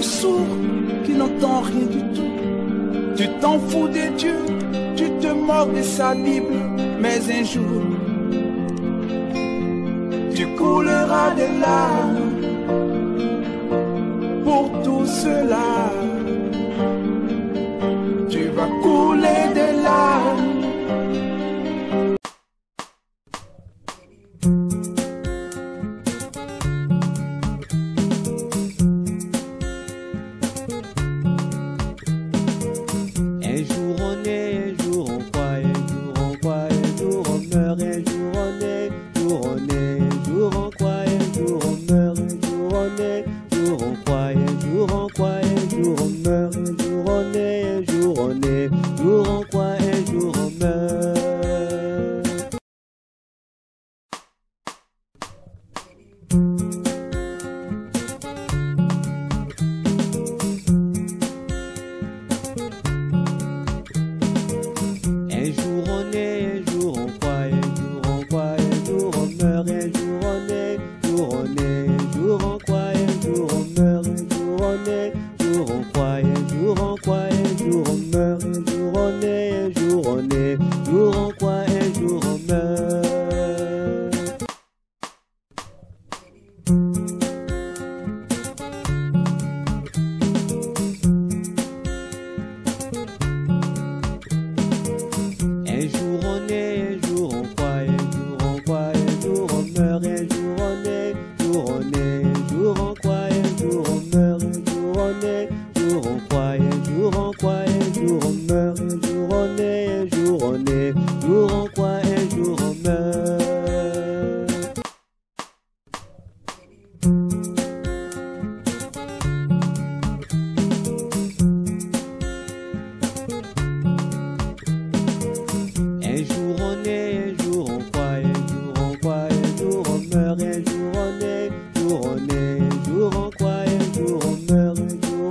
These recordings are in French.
le sourd qui n'entend rien du tout. Tu t'en fous des dieux, tu te moques de sa Bible, mais un jour, tu couleras des larmes pour tout cela. Tu vas couler des larmes. Un jour on est, un jour on croit, un jour on croit, un jour on meurt, un jour on est, un jour on est, un jour on croit, un jour on meurt, un jour on est, un jour on croit, un jour on croit, un jour on meurt, un jour on est, un jour on est, un jour on croit, un jour on meurt. Un jour on est, un jour on croit, un jour on croit, un jour on meurt, un jour on est, un jour on est, un jour on croit, un jour on meurt, un jour on est, un jour on croit, un jour on croit, un jour on meurt, un jour on est, un jour on est, un jour on croit, un jour on meurt. Un jour on est, un jour on croit, un jour on croit, un jour on meurt, un jour on est, un jour on est, un jour on croit, un jour on meurt,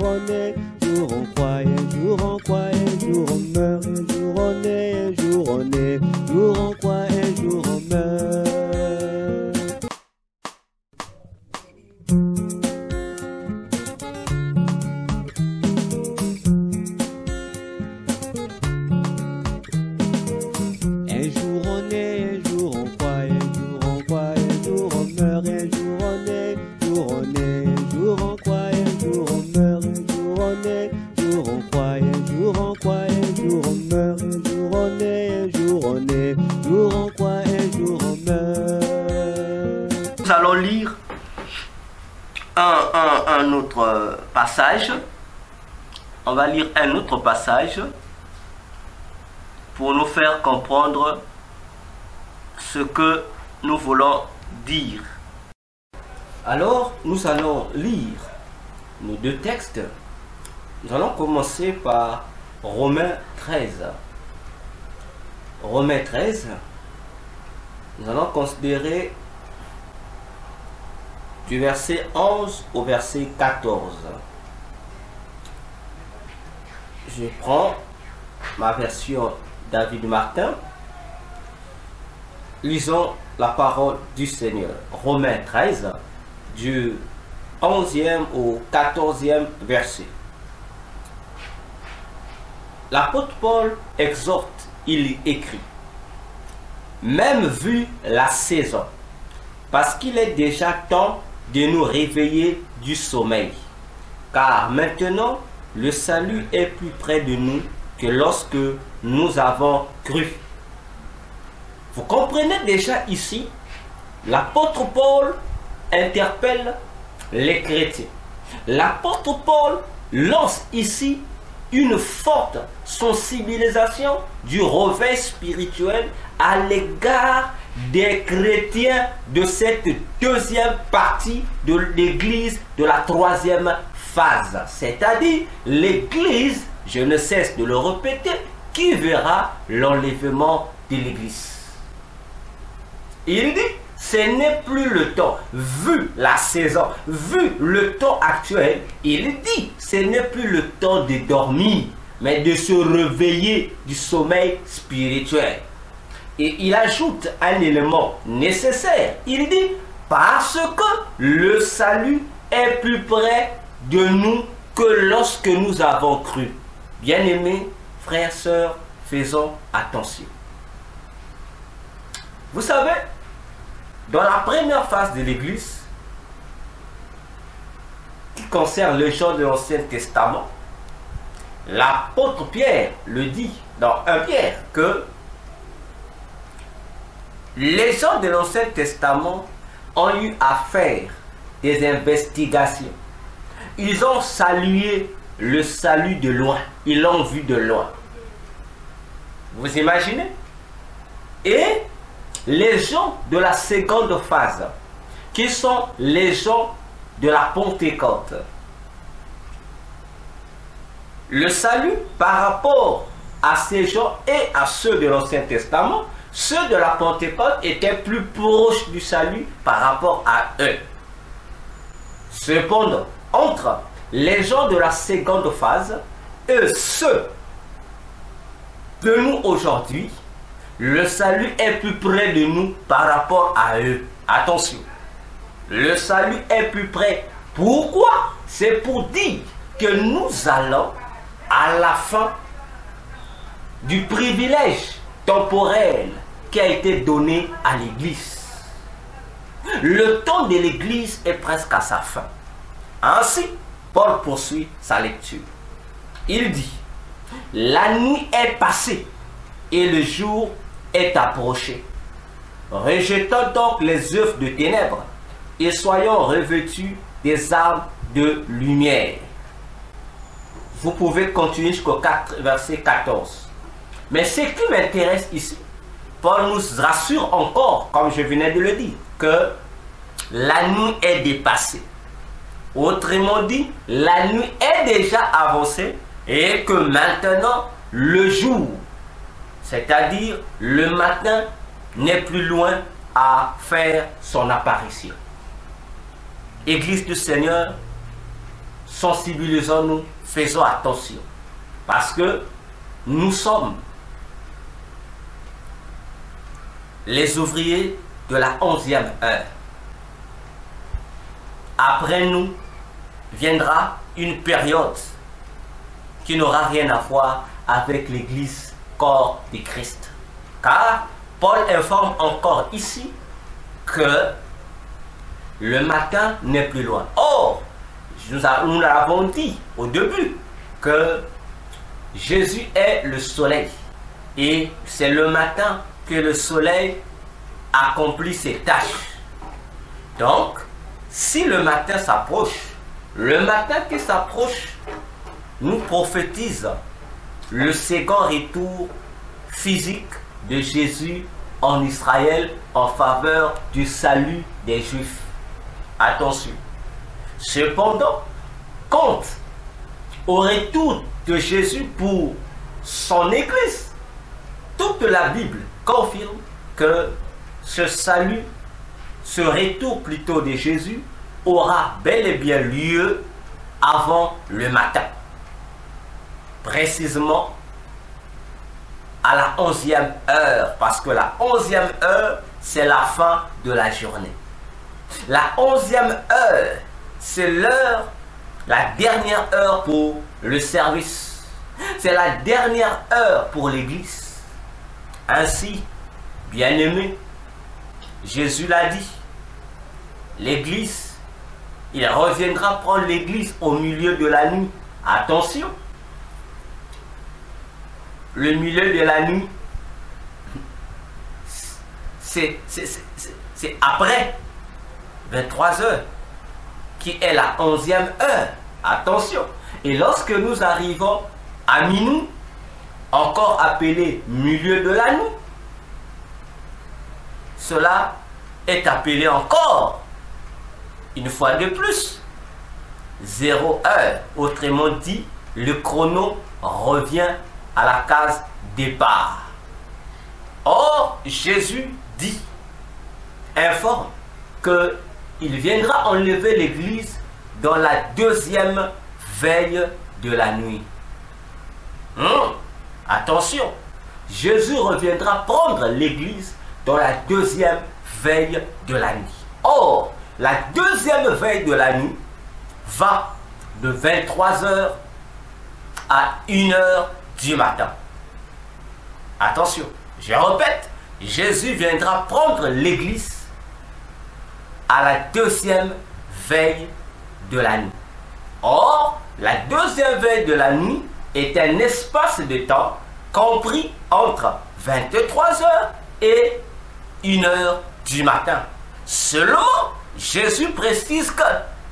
un jour on est, un jour on croit, un jour on croit, un jour on meurt, un jour on est, un jour on est, un jour on croit, un jour on meurt. Un jour on est, un jour on croit, un jour on croit, un jour on meurt, un jour on est, un jour on est, un jour on croit, un jour on meurt, un jour on est, un jour on croit, un jour on croit, un jour on meurt, un jour on est, un jour on est, un jour on croit, un jour on meurt. Un jour on est, un jour on croit, un jour on croit, un jour on meurt, un jour on est, un jour on est, un jour on croit, un jour on meurt, un jour on est, un jour on croit, un jour on croit, un jour on meurt, un jour on est, un jour on est, un jour on croit, un jour on meurt. Nous allons lire un autre passage. On va lire un autre passage pour nous faire comprendre ce que nous voulons dire. Alors, nous allons lire nos deux textes. Nous allons commencer par Romains 13. Romains 13, nous allons considérer du verset 11 au verset 14. Je prends ma version David Martin. Lisons la parole du Seigneur. Romains 13, du 11e au 14e verset. L'apôtre Paul exhorte, il écrit: même vu la saison, parce qu'il est déjà temps de nous réveiller du sommeil, car maintenant le salut est plus près de nous que lorsque nous avons cru. Vous comprenez déjà ici, l'apôtre Paul interpelle les chrétiens. L'apôtre Paul lance ici une forte sensibilisation du réveil spirituel à l'égard des chrétiens de cette deuxième partie de l'église de la troisième phase, c'est-à-dire l'église, je ne cesse de le répéter, qui verra l'enlèvement de l'église. Il dit, ce n'est plus le temps, vu la saison, vu le temps actuel, il dit, ce n'est plus le temps de dormir, mais de se réveiller du sommeil spirituel. Et il ajoute un élément nécessaire, il dit, parce que le salut est plus près de nous que lorsque nous avons cru. Bien-aimés, frères, sœurs, faisons attention. Vous savez, dans la première phase de l'Église, qui concerne les gens de l'Ancien Testament, l'apôtre Pierre le dit dans 1 Pierre que les gens de l'Ancien Testament ont eu à faire des investigations. Ils ont salué le salut de loin. Ils l'ont vu de loin. Vous imaginez? Et les gens de la seconde phase, qui sont les gens de la Pentecôte, le salut par rapport à ces gens et à ceux de l'Ancien Testament, ceux de la Pentecôte étaient plus proches du salut par rapport à eux. Cependant, entre les gens de la seconde phase et ceux de nous aujourd'hui, le salut est plus près de nous par rapport à eux. Attention, le salut est plus près. Pourquoi? C'est pour dire que nous allons à la fin du privilège temporel qui a été donné à l'Église. Le temps de l'Église est presque à sa fin. Ainsi, Paul poursuit sa lecture. Il dit: la nuit est passée et le jour est approché. Rejetons donc les œuvres de ténèbres et soyons revêtus des armes de lumière. Vous pouvez continuer jusqu'au verset 14. Mais ce qui m'intéresse ici, Paul nous rassure encore, comme je venais de le dire, que la nuit est dépassée. Autrement dit, la nuit est déjà avancée et que maintenant, le jour, c'est-à-dire le matin, n'est plus loin à faire son apparition. Église du Seigneur, sensibilisons-nous, faisons attention, parce que nous sommes les ouvriers de la 11e heure. Après nous viendra une période qui n'aura rien à voir avec l'Église corps de Christ. Car Paul informe encore ici que le matin n'est plus loin. Or, nous l'avons dit au début que Jésus est le soleil. Et c'est le matin que le soleil accomplit ses tâches. Donc, si le matin s'approche, le matin qui s'approche nous prophétise le second retour physique de Jésus en Israël en faveur du salut des Juifs. Attention. Cependant, quant au retour de Jésus pour son Église, toute la Bible confirme que ce salut, ce retour plutôt de Jésus, aura bel et bien lieu avant le matin. Précisément à la 11e heure, parce que la 11e heure, c'est la fin de la journée. La 11e heure, c'est l'heure, la dernière heure pour le service. C'est la dernière heure pour l'Église. Ainsi, bien-aimé, Jésus l'a dit, l'Église, il reviendra prendre l'Église au milieu de la nuit. Attention, le milieu de la nuit, c'est après 23 heures, qui est la 11e heure. Attention. Et lorsque nous arrivons à minuit, encore appelé milieu de la nuit, cela est appelé encore, une fois de plus, 0 heure. Autrement dit, le chrono revient à la case départ. Or, Jésus dit, informe, qu'il viendra enlever l'Église dans la deuxième veille de la nuit. Attention, Jésus reviendra prendre l'Église dans la deuxième veille de la nuit. Or, la deuxième veille de la nuit va de 23h à 1h du matin. Attention, je répète, Jésus viendra prendre l'église à la deuxième veille de la nuit. Or, la deuxième veille de la nuit est un espace de temps compris entre 23h et 1h du matin. Seulement, Jésus précise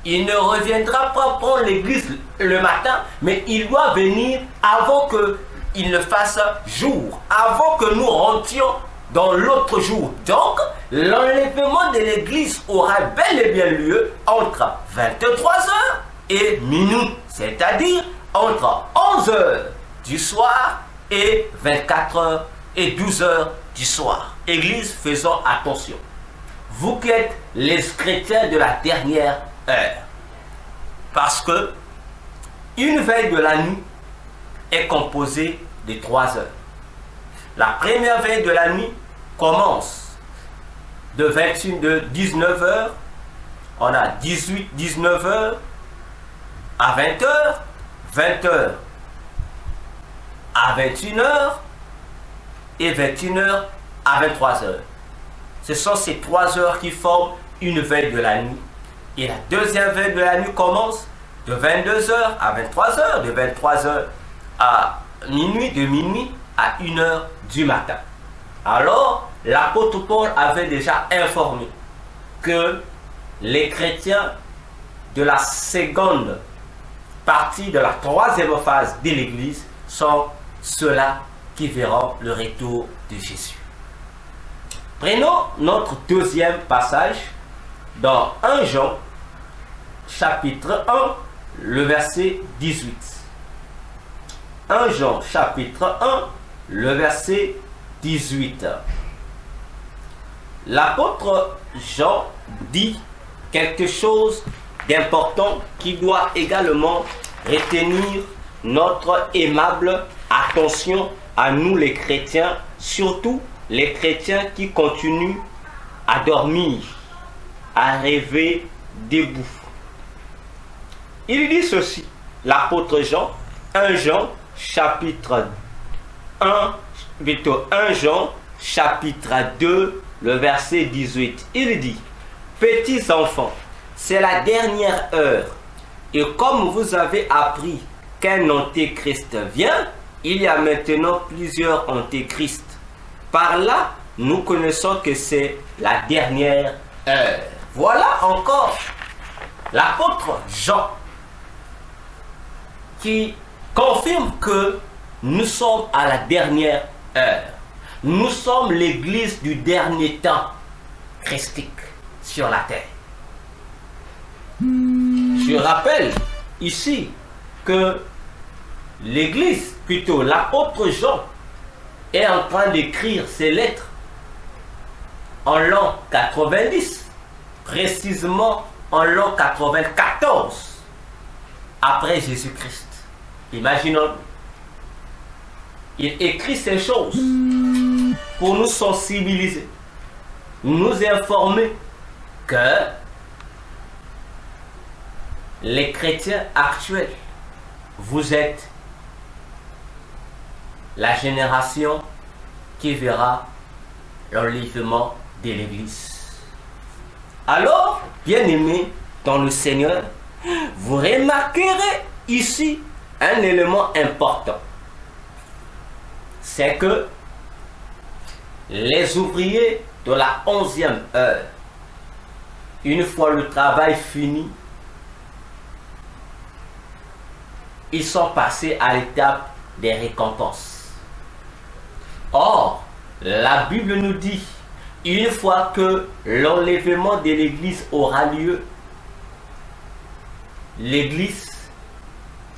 qu'il ne reviendra pas prendre l'église le matin, mais il doit venir avant qu'il ne fasse jour, avant que nous rentrions dans l'autre jour. Donc, l'enlèvement de l'église aura bel et bien lieu entre 23h et minuit, c'est-à-dire entre 11h du soir et 24h et 12h du soir. Église, faisons attention. Vous qui êtes les chrétiens de la dernière heure, parce que une veille de la nuit est composée de 3 heures. La première veille de la nuit commence de 19h, on a 19h à 20h, 20h à 21h et 21h à 23h. Ce sont ces 3 heures qui forment une veille de la nuit. Et la deuxième veille de la nuit commence de 22h à 23h, de 23h à minuit, de minuit à 1h du matin. Alors, l'apôtre Paul avait déjà informé que les chrétiens de la seconde partie de la troisième phase de l'Église sont ceux-là qui verront le retour de Jésus. Prenons notre deuxième passage dans 1 Jean, chapitre 1, le verset 18. 1 Jean, chapitre 1, le verset 18. L'apôtre Jean dit quelque chose d'important qui doit également retenir notre aimable attention à nous les chrétiens, surtout les chrétiens qui continuent à dormir, à rêver debout. Il dit ceci, l'apôtre Jean, 1 Jean, chapitre 1, plutôt 1 Jean, chapitre 2, le verset 18. Il dit, petits enfants, c'est la dernière heure, et comme vous avez appris qu'un antéchrist vient, il y a maintenant plusieurs antéchrists. Par là, nous connaissons que c'est la dernière heure. Voilà encore l'apôtre Jean qui confirme que nous sommes à la dernière heure. Nous sommes l'église du dernier temps christique sur la terre. Je rappelle ici que l'église, plutôt l'apôtre Jean, est en train d'écrire ses lettres en l'an 90, précisément en l'an 94 après Jésus-Christ. Imaginons, il écrit ces choses pour nous sensibiliser, nous informer que les chrétiens actuels, vous êtes la génération qui verra l'enlèvement de l'Église. Alors, bien-aimés dans le Seigneur, vous remarquerez ici un élément important. C'est que les ouvriers de la 11e heure, une fois le travail fini, ils sont passés à l'étape des récompenses. Or, la Bible nous dit, une fois que l'enlèvement de l'Église aura lieu, l'Église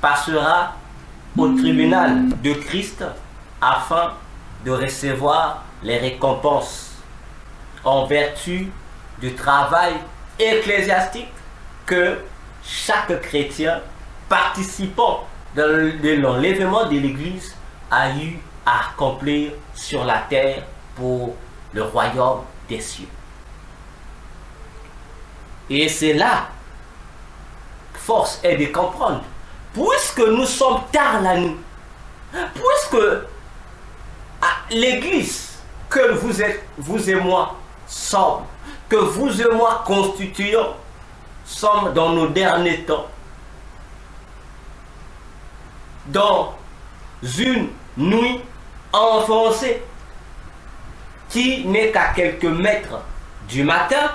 passera au tribunal de Christ afin de recevoir les récompenses en vertu du travail ecclésiastique que chaque chrétien participant de l'enlèvement de l'Église a eu à accomplir sur la terre pour le royaume des cieux. Et c'est là, force est de comprendre, puisque nous sommes tard la nuit, puisque l'église que vous et moi sommes, que vous et moi constituons, sommes dans nos derniers temps, dans une nuit enfoncée qui n'est qu'à quelques mètres du matin.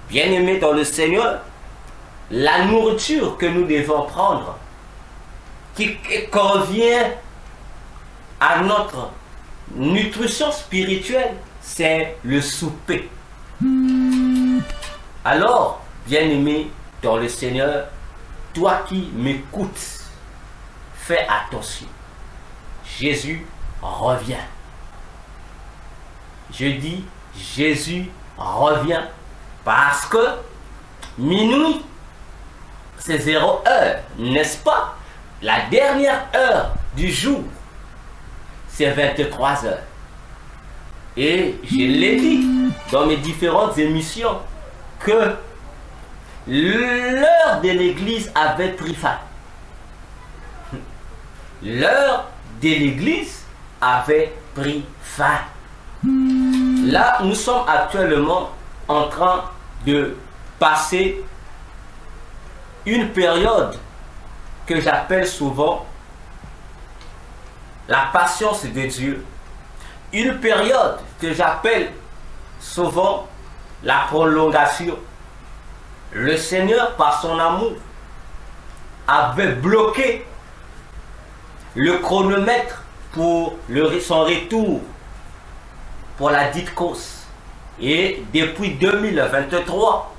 Bien-aimés dans le Seigneur, la nourriture que nous devons prendre, qui convient à notre nutrition spirituelle, c'est le souper. Alors, bien-aimé dans le Seigneur, toi qui m'écoutes, fais attention. Jésus revient. Je dis, Jésus revient parce que minuit, c'est 0 heure, n'est-ce pas? La dernière heure du jour, c'est 23 heures. Et je l'ai dit dans mes différentes émissions que l'heure de l'église avait pris fin. L'heure de l'église avait pris fin. Là, nous sommes actuellement en train de passer une période que j'appelle souvent la patience de Dieu. Une période que j'appelle souvent la prolongation. Le Seigneur, par son amour, avait bloqué le chronomètre pour son retour pour la dite cause. Et depuis 2023,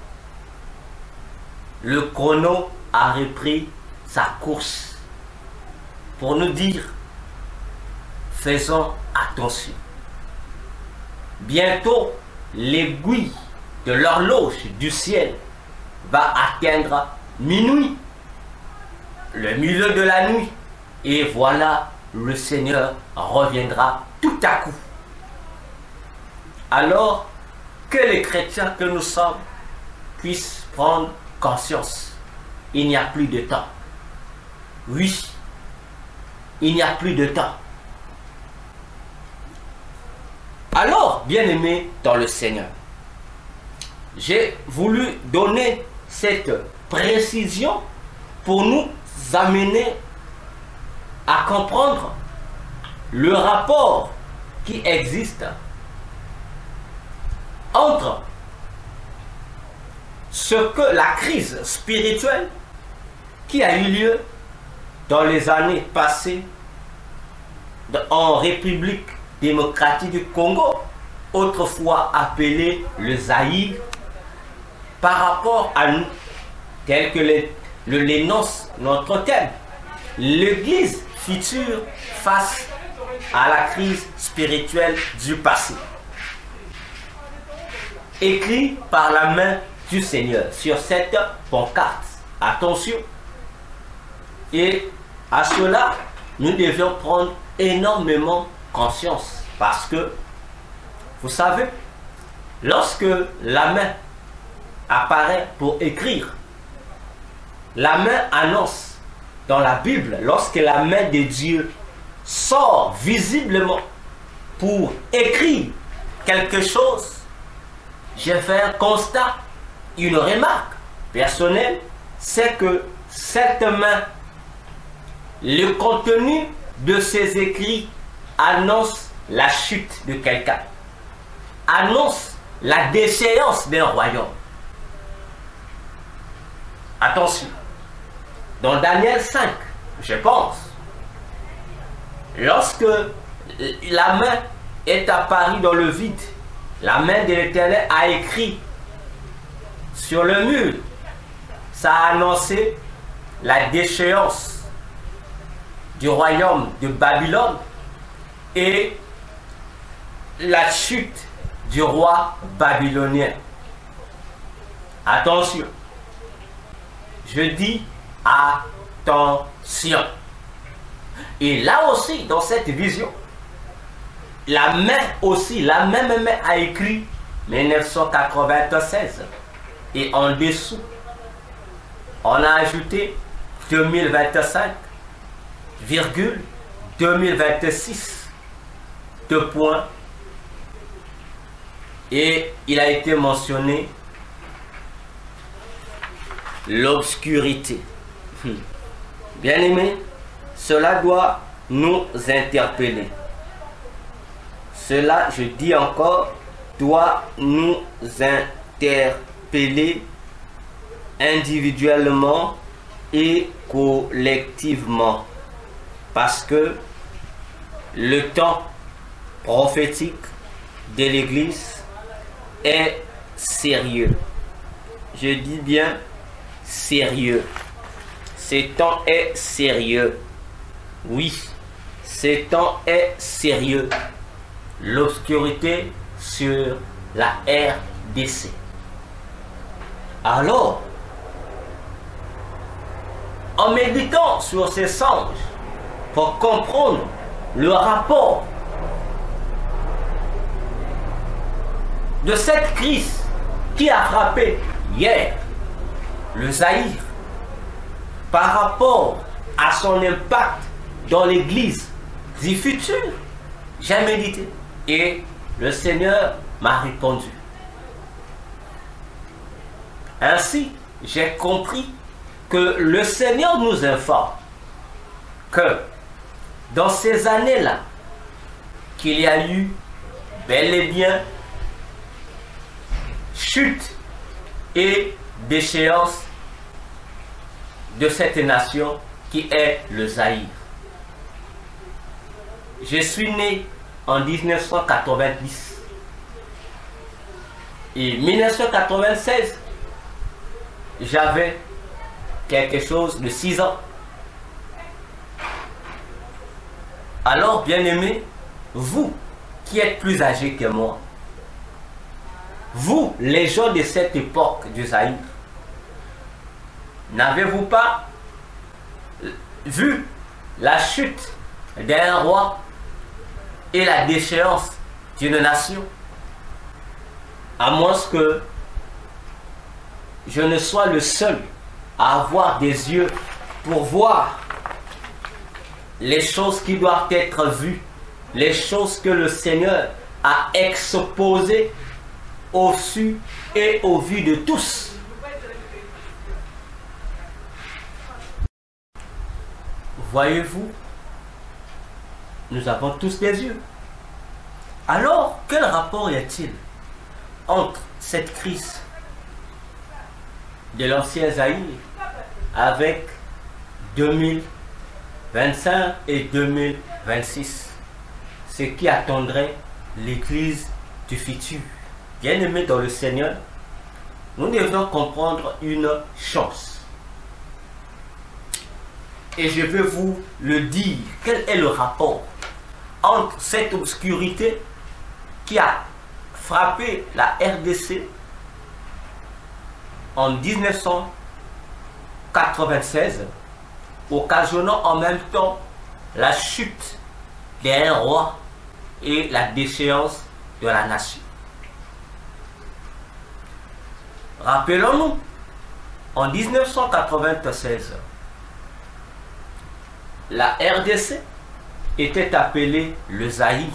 le chrono a repris sa course pour nous dire, faisons attention. Bientôt, l'aiguille de l'horloge du ciel va atteindre minuit, le milieu de la nuit, et voilà, le Seigneur reviendra tout à coup. Alors, que les chrétiens que nous sommes puissent prendre conscience. Il n'y a plus de temps. Oui, il n'y a plus de temps. Alors, bien-aimés dans le Seigneur, j'ai voulu donner cette précision pour nous amener à comprendre le rapport qui existe entre ce que la crise spirituelle qui a eu lieu dans les années passées en République démocratique du Congo, autrefois appelée le Zaïre, par rapport à nous, tel que l'énonce notre thème, l'Église future face à la crise spirituelle du passé. Écrit par la main du Seigneur sur cette pancarte. Attention. Et à cela, nous devions prendre énormément conscience. Parce que, vous savez, lorsque la main apparaît pour écrire, la main annonce dans la Bible, lorsque la main de Dieu sort visiblement pour écrire quelque chose, j'ai fait un constat, une remarque personnelle, c'est que cette main, le contenu de ces écrits annonce la chute de quelqu'un, annonce la déchéance d'un royaume. Attention, dans Daniel 5, je pense, lorsque la main est apparue dans le vide, la main de l'Éternel a écrit sur le mur, ça a annoncé la déchéance du royaume de Babylone et la chute du roi babylonien. Attention, je dis attention. Et là aussi, dans cette vision, la main aussi, la même main a écrit 1996. Et en dessous, on a ajouté 2025, 2026, 2 points. Et il a été mentionné l'obscurité. Bien-aimés, cela doit nous interpeller. Cela, je dis encore, doit nous interpeller individuellement et collectivement. Parce que le temps prophétique de l'Église est sérieux. Je dis bien sérieux. Ce temps est sérieux. Oui, ce temps est sérieux. L'obscurité sur la RDC. Alors, en méditant sur ces songes, pour comprendre le rapport de cette crise qui a frappé hier le Zaïre par rapport à son impact dans l'église du futur, j'ai médité et le Seigneur m'a répondu. Ainsi, j'ai compris que le Seigneur nous informe que dans ces années-là, qu'il y a eu bel et bien chute et déchéance de cette nation qui est le Zaïre. Je suis né en 1990 et 1996, j'avais quelque chose de 6 ans. Alors, bien-aimés, vous qui êtes plus âgés que moi, vous, les gens de cette époque du Zaïre, n'avez-vous pas vu la chute d'un roi et la déchéance d'une nation? À moins que je ne sois le seul à avoir des yeux pour voir les choses qui doivent être vues, les choses que le Seigneur a exposées au su et au vu de tous. Voyez-vous, nous avons tous des yeux. Alors, quel rapport y a-t-il entre cette crise de l'ancien Zaïre avec 2025 et 2026, ce qui attendrait l'Église du futur? Bien-aimés dans le Seigneur, nous devons comprendre une chose. Et je vais vous le dire, quel est le rapport entre cette obscurité qui a frappé la RDC en 1996, occasionnant en même temps la chute d'un roi et la déchéance de la nation. Rappelons-nous, en 1996, la RDC était appelée le Zaïre.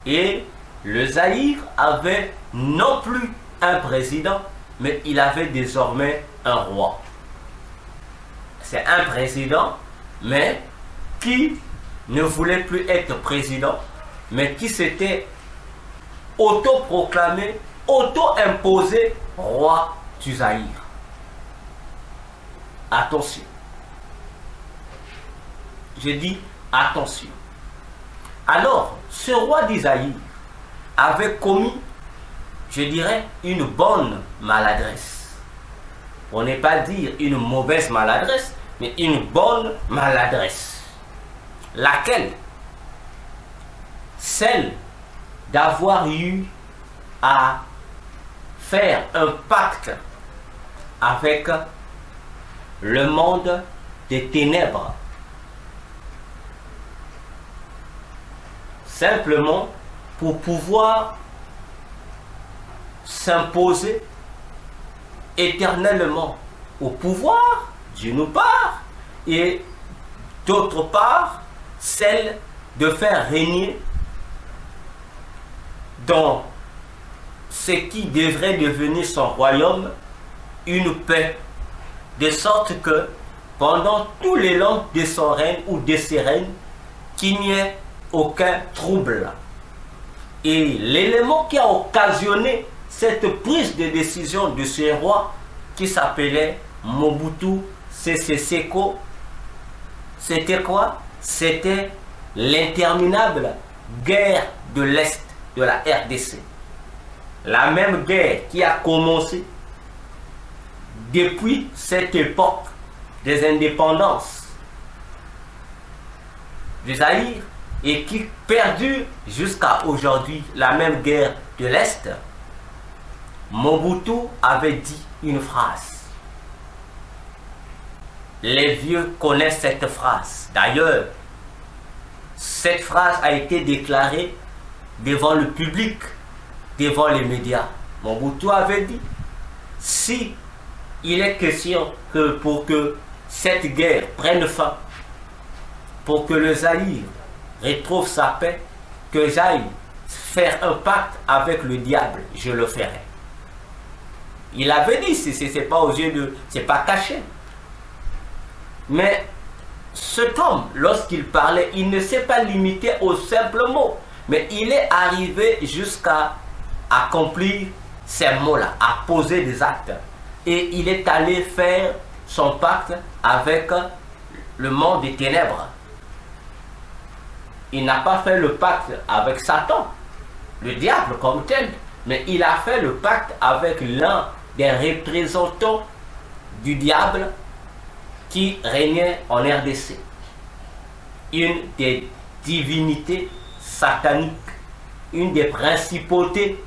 Et le Zaïre avait non plus un président, mais il avait désormais un roi. C'est un président, mais qui ne voulait plus être président, mais qui s'était auto-proclamé, auto-imposé roi du Zaïre. Attention. Je dis attention. Alors, ce roi d'Isaïe avait commis, je dirais, une bonne maladresse. On n'est pas dire une mauvaise maladresse, mais une bonne maladresse. Laquelle? Celle d'avoir eu à faire un pacte avec le monde des ténèbres. Simplement pour pouvoir s'imposer éternellement au pouvoir, d'une part, et d'autre part, celle de faire régner dans ce qui devrait devenir son royaume une paix, de sorte que pendant tous les longs de son règne ou de ses règnes, qu'il n'y ait aucun trouble. Et l'élément qui a occasionné cette prise de décision de ce roi, qui s'appelait Mobutu Sese Seko, c'était quoi? C'était l'interminable guerre de l'Est de la RDC. La même guerre qui a commencé depuis cette époque des indépendances du Zaïre et qui perdure jusqu'à aujourd'hui, la même guerre de l'Est. Mobutu avait dit une phrase. Les vieux connaissent cette phrase. D'ailleurs, cette phrase a été déclarée devant le public, devant les médias. Mobutu avait dit, si il est question que pour que cette guerre prenne fin, pour que le Zaïre retrouve sa paix, que j'aille faire un pacte avec le diable, je le ferai. Il avait dit, c'est pas aux yeux de, c'est pas caché. Mais cet homme, lorsqu'il parlait, il ne s'est pas limité aux simples mots, mais il est arrivé jusqu'à accomplir ces mots-là, à poser des actes. Et il est allé faire son pacte avec le monde des ténèbres. Il n'a pas fait le pacte avec Satan, le diable comme tel, mais il a fait le pacte avec l'un des représentants du diable qui régnait en RDC. Une des divinités sataniques, une des principautés,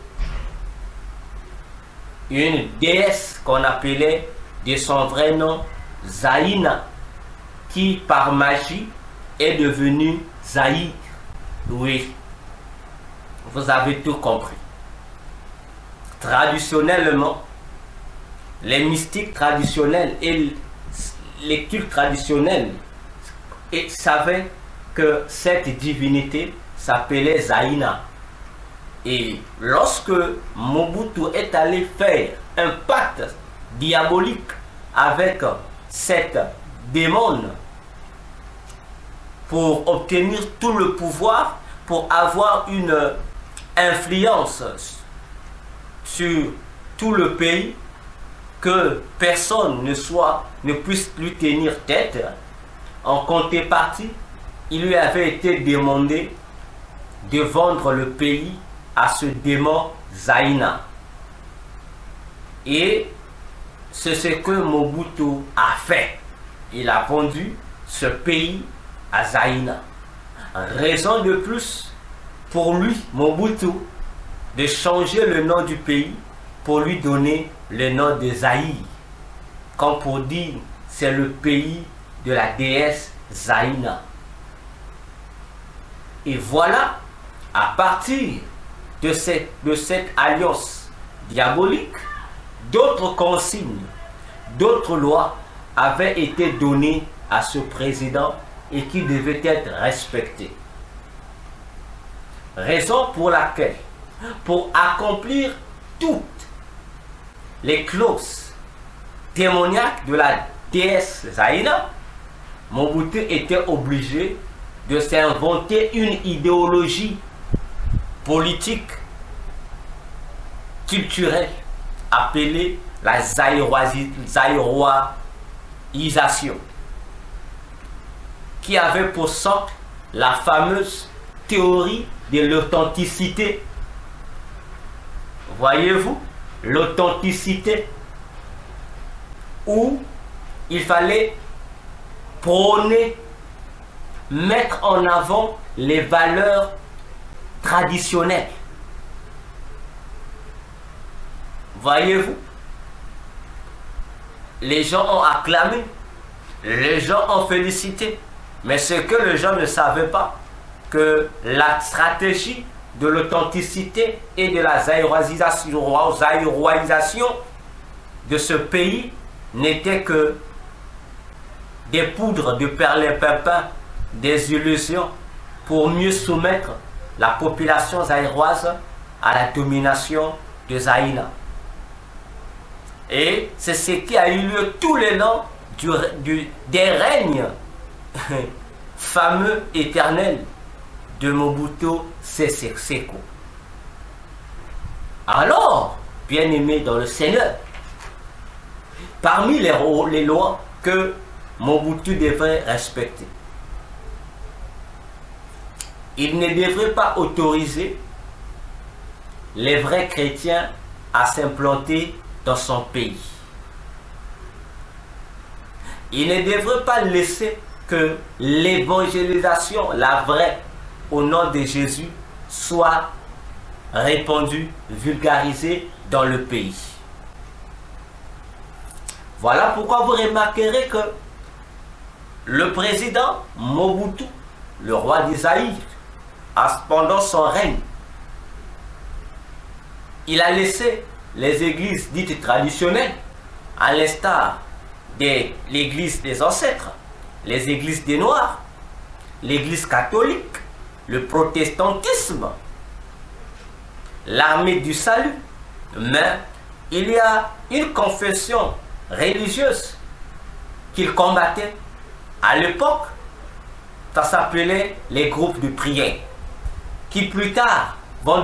une déesse qu'on appelait de son vrai nom Zaïna, qui par magie est devenue Zaïre. Oui, vous avez tout compris. Traditionnellement, les mystiques traditionnels et les cultes traditionnels savaient que cette divinité s'appelait Zaïna. Et lorsque Mobutu est allé faire un pacte diabolique avec cette démon pour obtenir tout le pouvoir, pour avoir une influence sur tout le pays, que personne ne puisse lui tenir tête, en contrepartie, il lui avait été demandé de vendre le pays à ce démon Zaïna. Et c'est ce que Mobutu a fait. Il a vendu ce pays à Zaïna. Raison de plus pour lui, Mobutu, de changer le nom du pays pour lui donner le nom de Zaïre. Comme pour dire, c'est le pays de la déesse Zaïna. Et voilà, à partir de cette alliance diabolique, d'autres consignes, d'autres lois avaient été données à ce président et qui devaient être respectées. Raison pour laquelle, pour accomplir toutes les clauses démoniaques de la déesse Zaïna, Mobutu était obligé de s'inventer une idéologie politique, culturelle, appelée la zaïroisation, qui avait pour socle la fameuse théorie de l'authenticité. Voyez-vous, l'authenticité, où il fallait prôner, mettre en avant les valeurs traditionnelles. Voyez-vous, les gens ont acclamé, les gens ont félicité, mais ce que les gens ne savaient pas, que la stratégie de l'authenticité et de la zaïroisation de ce pays n'était que des poudres de perlimpinpin, des illusions pour mieux soumettre la population zaïroise à la domination de Zaïna. Et c'est ce qui a eu lieu tout le long des règnes fameux éternels de Mobutu Sese Seko. Alors, bien-aimés dans le Seigneur, parmi les lois que Mobutu devrait respecter, il ne devrait pas autoriser les vrais chrétiens à s'implanter dans son pays. Il ne devrait pas laisser que l'évangélisation, la vraie, au nom de Jésus, soit répandue, vulgarisée dans le pays. Voilà pourquoi vous remarquerez que le président Mobutu, le roi du Zaïre, pendant son règne, il a laissé les églises dites traditionnelles, à l'instar de l'église des ancêtres, les églises des Noirs, l'église catholique, le protestantisme, l'armée du salut. Mais il y a une confession religieuse qu'il combattait à l'époque. Ça s'appelait les groupes de prière, qui plus tard vont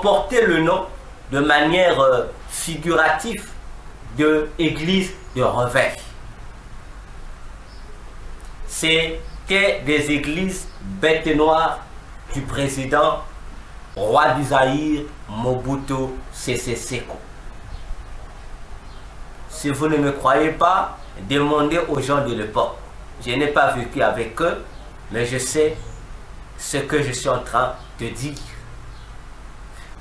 porter le nom de manière figurative de église de réveil. C'était des églises bêtes noires du président roi du Zaïre, Mobutu Sese Seko. Si vous ne me croyez pas, demandez aux gens de l'époque. Je n'ai pas vécu avec eux, mais je sais ce que je suis en train de dire.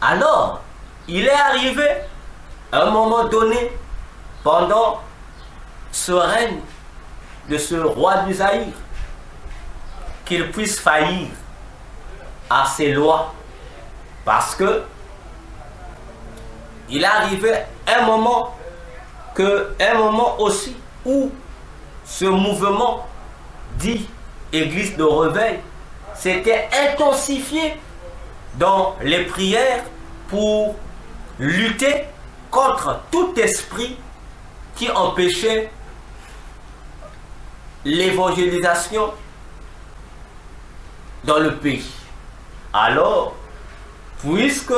Alors, il est arrivé à un moment donné, pendant ce règne de ce roi du Zaïre, qu'il puisse faillir à ses lois, parce que il est arrivé un moment aussi où ce mouvement dit Église de réveil s'était intensifié dans les prières pour lutter contre tout esprit qui empêchait l'évangélisation dans le pays. Alors, puisque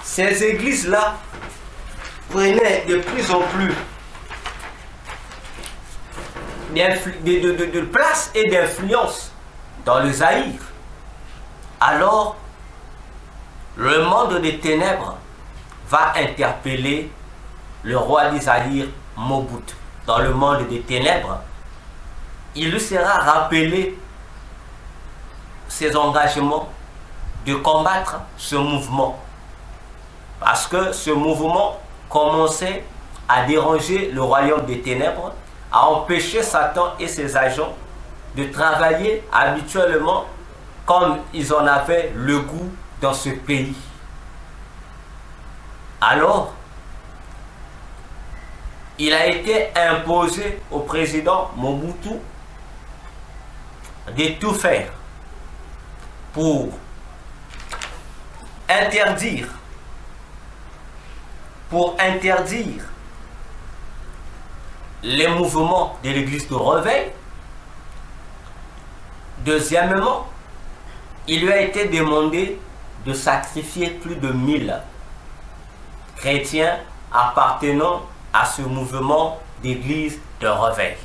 ces églises-là prenaient de plus en plus de place et d'influence dans le Zaïre, alors le monde des ténèbres va interpeller le roi du Zaïre, Mobutu. Dans le monde des ténèbres, il lui sera rappelé ses engagements de combattre ce mouvement, parce que ce mouvement commençait à déranger le royaume des ténèbres, à empêcher Satan et ses agents de travailler habituellement comme ils en avaient le goût dans ce pays. Alors, il a été imposé au président Mobutu de tout faire pour interdire les mouvements de l'église de réveil. Deuxièmement, il lui a été demandé de sacrifier plus de 1000 chrétiens appartenant à ce mouvement d'église de réveil.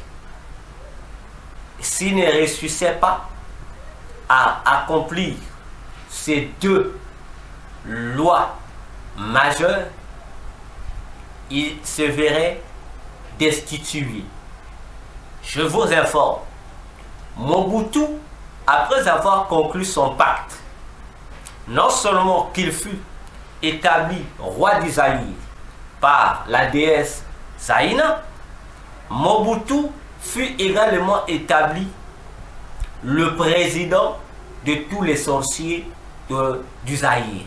S'il ne réussissait pas à accomplir ces deux lois majeures, il se verrait destitué. Je vous informe, Mobutu, après avoir conclu son pacte, non seulement qu'il fut établi roi du Zaïre par la déesse Zaïna, Mobutu fut également établi le président de tous les sorciers du Zaïre.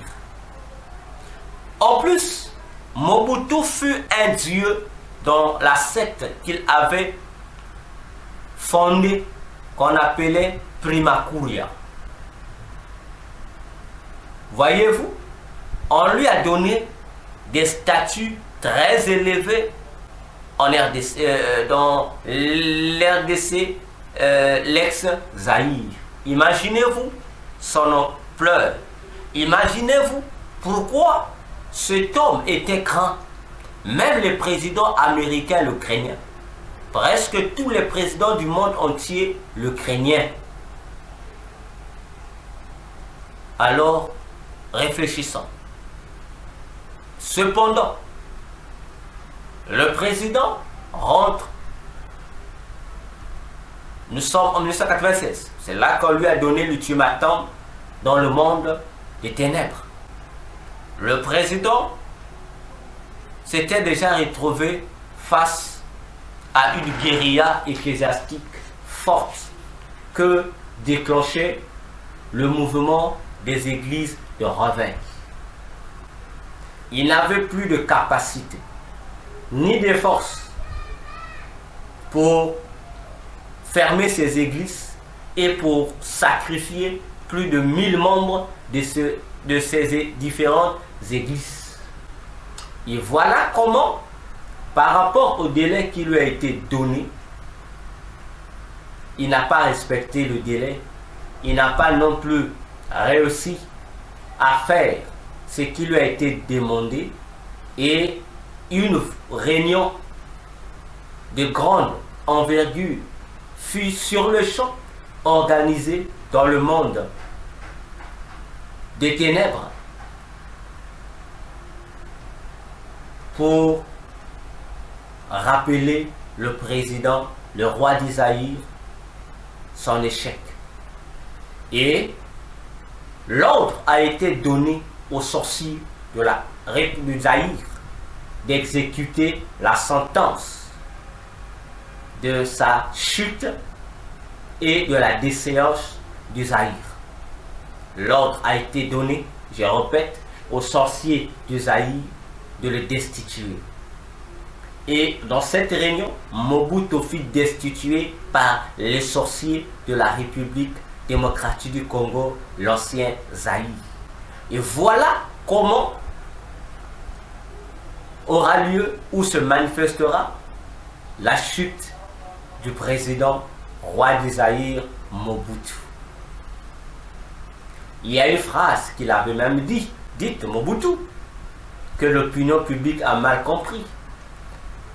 En plus, Mobutu fut un dieu dans la secte qu'il avait fondée qu'on appelait Prima Curia. Voyez-vous, on lui a donné des statuts très élevés en RDC, dans l'RDC, l'ex-Zaïre. Imaginez-vous son ampleur. Imaginez-vous pourquoi cet homme était grand. Même les présidents américains le craignaient. Presque tous les présidents du monde entier le craignaient. Alors, réfléchissons. Cependant, le président rentre. Nous sommes en 1996. C'est là qu'on lui a donné l'ultimatum dans le monde des ténèbres. Le président s'était déjà retrouvé face à une guérilla ecclésiastique forte que déclenchait le mouvement des églises de Ravenne. Il n'avait plus de capacité ni de force pour fermer ses églises et pour sacrifier plus de 1000 membres de ces différentes églises. Et voilà comment, par rapport au délai qui lui a été donné, il n'a pas respecté le délai, il n'a pas non plus réussi à faire ce qui lui a été demandé, et une réunion de grande envergure fut sur le champ organisée dans le monde des ténèbres pour rappeler le président, le roi d'Isaïe, son échec. Et l'ordre a été donné aux sorciers de la République d'Isaïe d'exécuter la sentence de sa chute et de la déchéance du Zaïre. L'ordre a été donné, je répète, aux sorciers du Zaïre de le destituer. Et dans cette réunion, Mobutu fut destitué par les sorciers de la République démocratique du Congo, l'ancien Zaïre. Et voilà comment aura lieu ou se manifestera la chute du président roi du Zaïre, Mobutu. Il y a une phrase qu'il avait même dite Mobutu, que l'opinion publique a mal compris.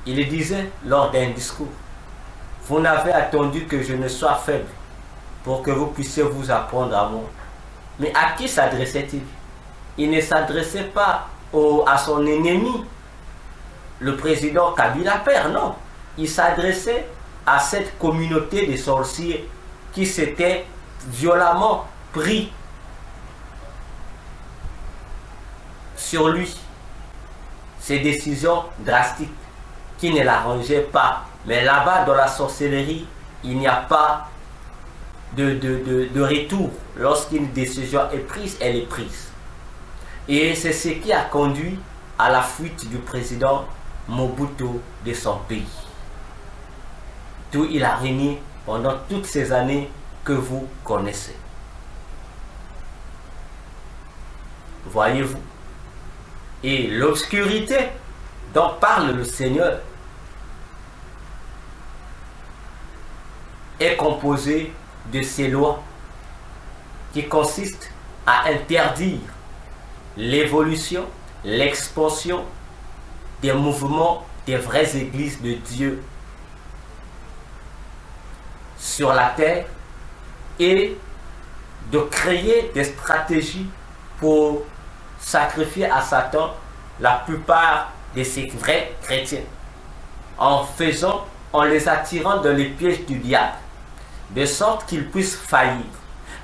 Il disait lors d'un discours: vous n'avez attendu que je ne sois faible pour que vous puissiez vous apprendre à moi. Mais à qui s'adressait-il? Il ne s'adressait pas à son ennemi, le président Kabila père, non. Il s'adressait à cette communauté de sorciers qui s'était violemment pris sur lui ces décisions drastiques qui ne l'arrangeaient pas. Mais là-bas, dans la sorcellerie, il n'y a pas de retour. Lorsqu'une décision est prise, elle est prise. Et c'est ce qui a conduit à la fuite du président Mobutu de son pays, d'où il a régné pendant toutes ces années que vous connaissez. Voyez-vous? Et l'obscurité dont parle le Seigneur est composée de ces lois qui consistent à interdire l'évolution, l'expansion des mouvements des vraies églises de Dieu sur la terre et de créer des stratégies pour sacrifier à Satan la plupart de ces vrais chrétiens en les attirant dans les pièges du diable, de sorte qu'ils puissent faillir,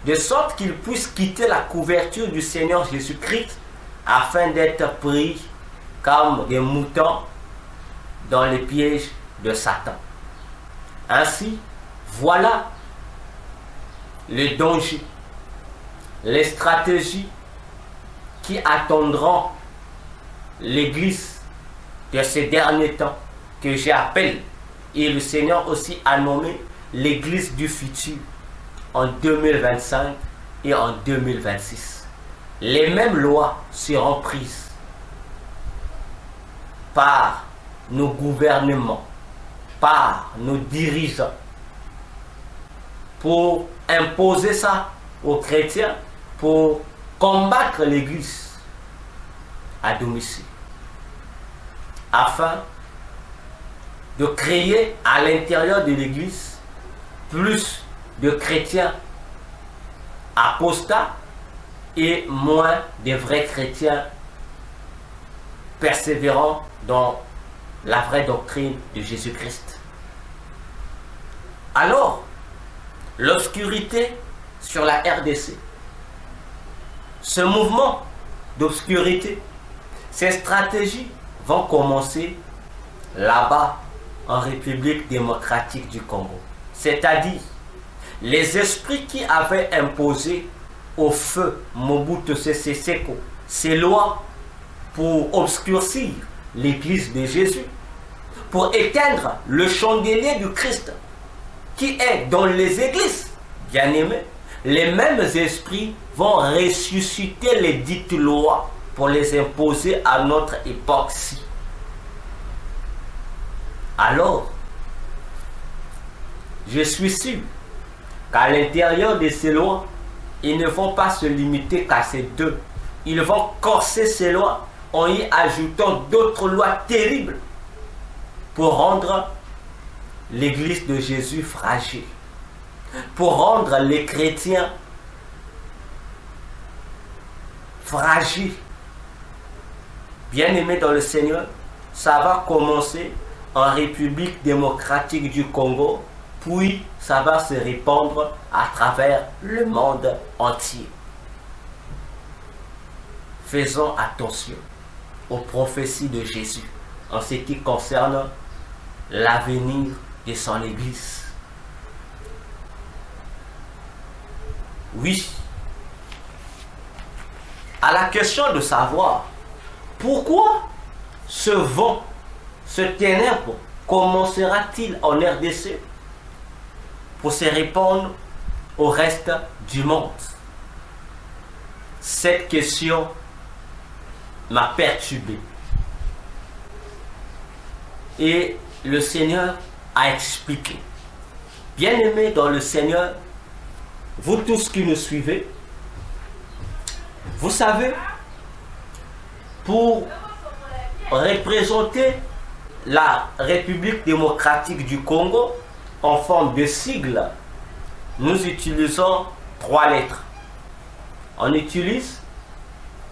de sorte qu'ils puissent quitter la couverture du Seigneur Jésus-Christ afin d'être pris comme des moutons dans les pièges de Satan. Ainsi, voilà les dangers, les stratégies qui attendront l'Église de ces derniers temps, que j'appelle, et le Seigneur aussi a nommé, l'Église du futur en 2025 et en 2026. Les mêmes lois seront prises par nos gouvernements, par nos dirigeants, pour imposer ça aux chrétiens, pour combattre l'Église à domicile, afin de créer à l'intérieur de l'Église plus de chrétiens apostats et moins de vrais chrétiens persévérants dans la vraie doctrine de Jésus-Christ. Alors, l'obscurité sur la RDC, ce mouvement d'obscurité, ces stratégies vont commencer là-bas en République démocratique du Congo. C'est-à-dire, les esprits qui avaient imposé au feu Mobutu Sese Seko ces lois pour obscurcir l'Église de Jésus, pour éteindre le chandelier du Christ qui est dans les églises, bien-aimés, les mêmes esprits vont ressusciter les dites lois pour les imposer à notre époque-ci. Alors, je suis sûr qu'à l'intérieur de ces lois, ils ne vont pas se limiter qu'à ces deux. Ils vont corser ces lois en y ajoutant d'autres lois terribles pour rendre l'Église de Jésus fragile, pour rendre les chrétiens fragiles. Bien-aimés dans le Seigneur, ça va commencer en République démocratique du Congo, puis ça va se répandre à travers le monde entier. Faisons attention aux prophéties de Jésus en ce qui concerne l'avenir de son Église. Oui, à la question de savoir pourquoi ce vent, ce ténèbre commencera-t-il en RDC pour se répandre au reste du monde? Cette question m'a perturbé. Et le Seigneur a expliqué. Bien-aimés dans le Seigneur, vous tous qui nous suivez, vous savez, pour représenter la République démocratique du Congo en forme de sigle, nous utilisons 3 lettres. On utilise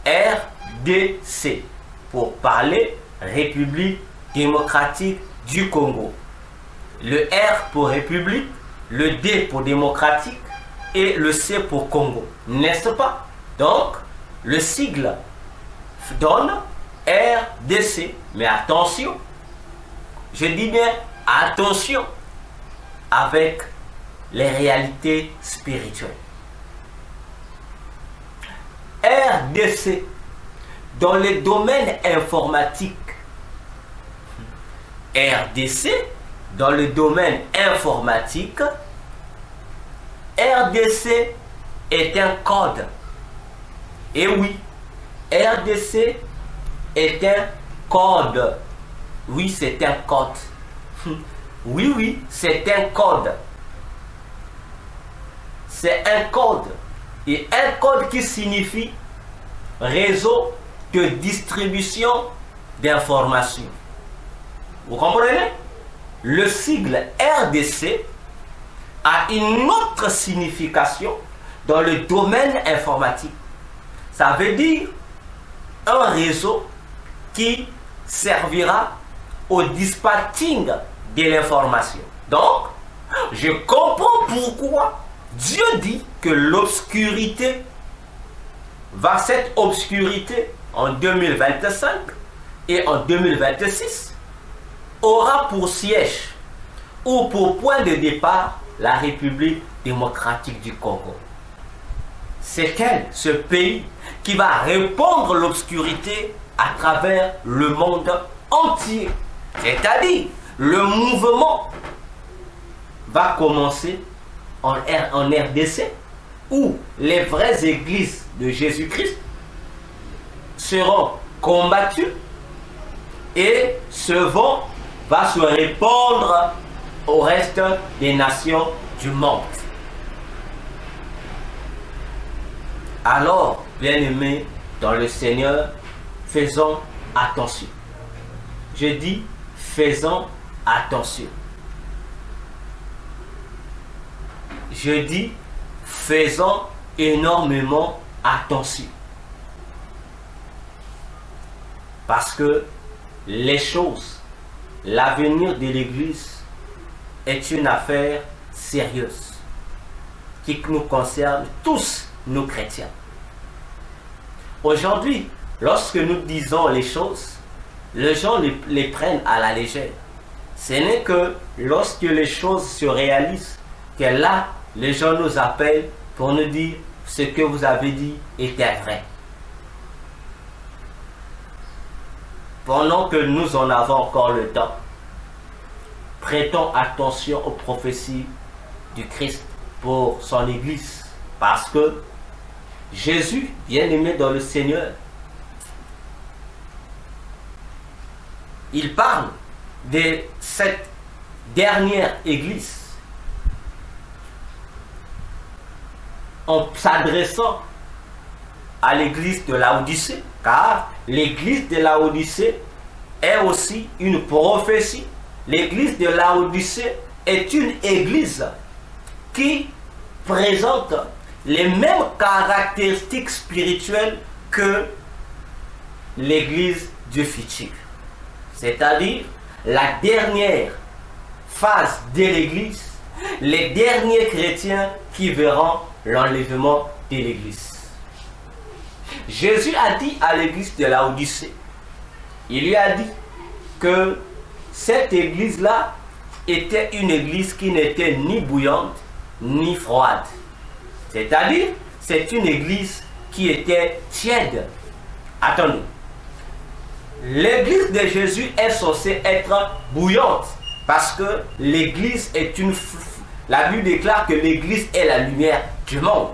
RDC pour parler République démocratique du Congo. Le R pour République, le D pour démocratique et le C pour Congo. N'est-ce pas? Donc, le sigle donne RDC. Mais attention, je dis bien attention avec les réalités spirituelles. RDC, dans le domaine informatique. RDC, dans le domaine informatique, RDC est un code. Et oui, RDC est un code. Oui, c'est un code. Oui, c'est un code. C'est un code. Et un code qui signifie réseau de distribution d'informations. Vous comprenez? Le sigle RDC a une autre signification dans le domaine informatique. Ça veut dire un réseau qui servira au dispatching de l'information. Donc, je comprends pourquoi Dieu dit que l'obscurité cette obscurité en 2025 et en 2026 aura pour siège ou pour point de départ la République démocratique du Congo. C'est elle, ce pays, qui va répandre l'obscurité à travers le monde entier. C'est-à-dire, le mouvement va commencer en RDC, où les vraies églises de Jésus-Christ seront combattues et ce vent va se répandre au reste des nations du monde. Alors, bien-aimés dans le Seigneur, faisons attention. Je dis, faisons attention. Je dis, faisons énormément attention. Parce que les choses, l'avenir de l'Église est une affaire sérieuse qui nous concerne tous, nous chrétiens. Aujourd'hui, lorsque nous disons les choses, les gens les prennent à la légère. Ce n'est que lorsque les choses se réalisent que là, les gens nous appellent pour nous dire ce que vous avez dit était vrai. Pendant que nous en avons encore le temps, prêtons attention aux prophéties du Christ pour son Église. Parce que Jésus, bien-aimé dans le Seigneur, il parle de cette dernière Église en s'adressant à l'église de Laodicée, car l'église de Laodicée est aussi une prophétie. L'église de Laodicée est une église qui présente les mêmes caractéristiques spirituelles que l'église du futur. C'est-à-dire la dernière phase de l'église, les derniers chrétiens qui verront l'enlèvement de l'église. Jésus a dit à l'église de Laodicée, il lui a dit que cette église-là était une église qui n'était ni bouillante ni froide. C'est-à-dire, c'est une église qui était tiède. Attendez. L'église de Jésus est censée être bouillante parce que l'église est une... La Bible déclare que l'église est la lumière du monde.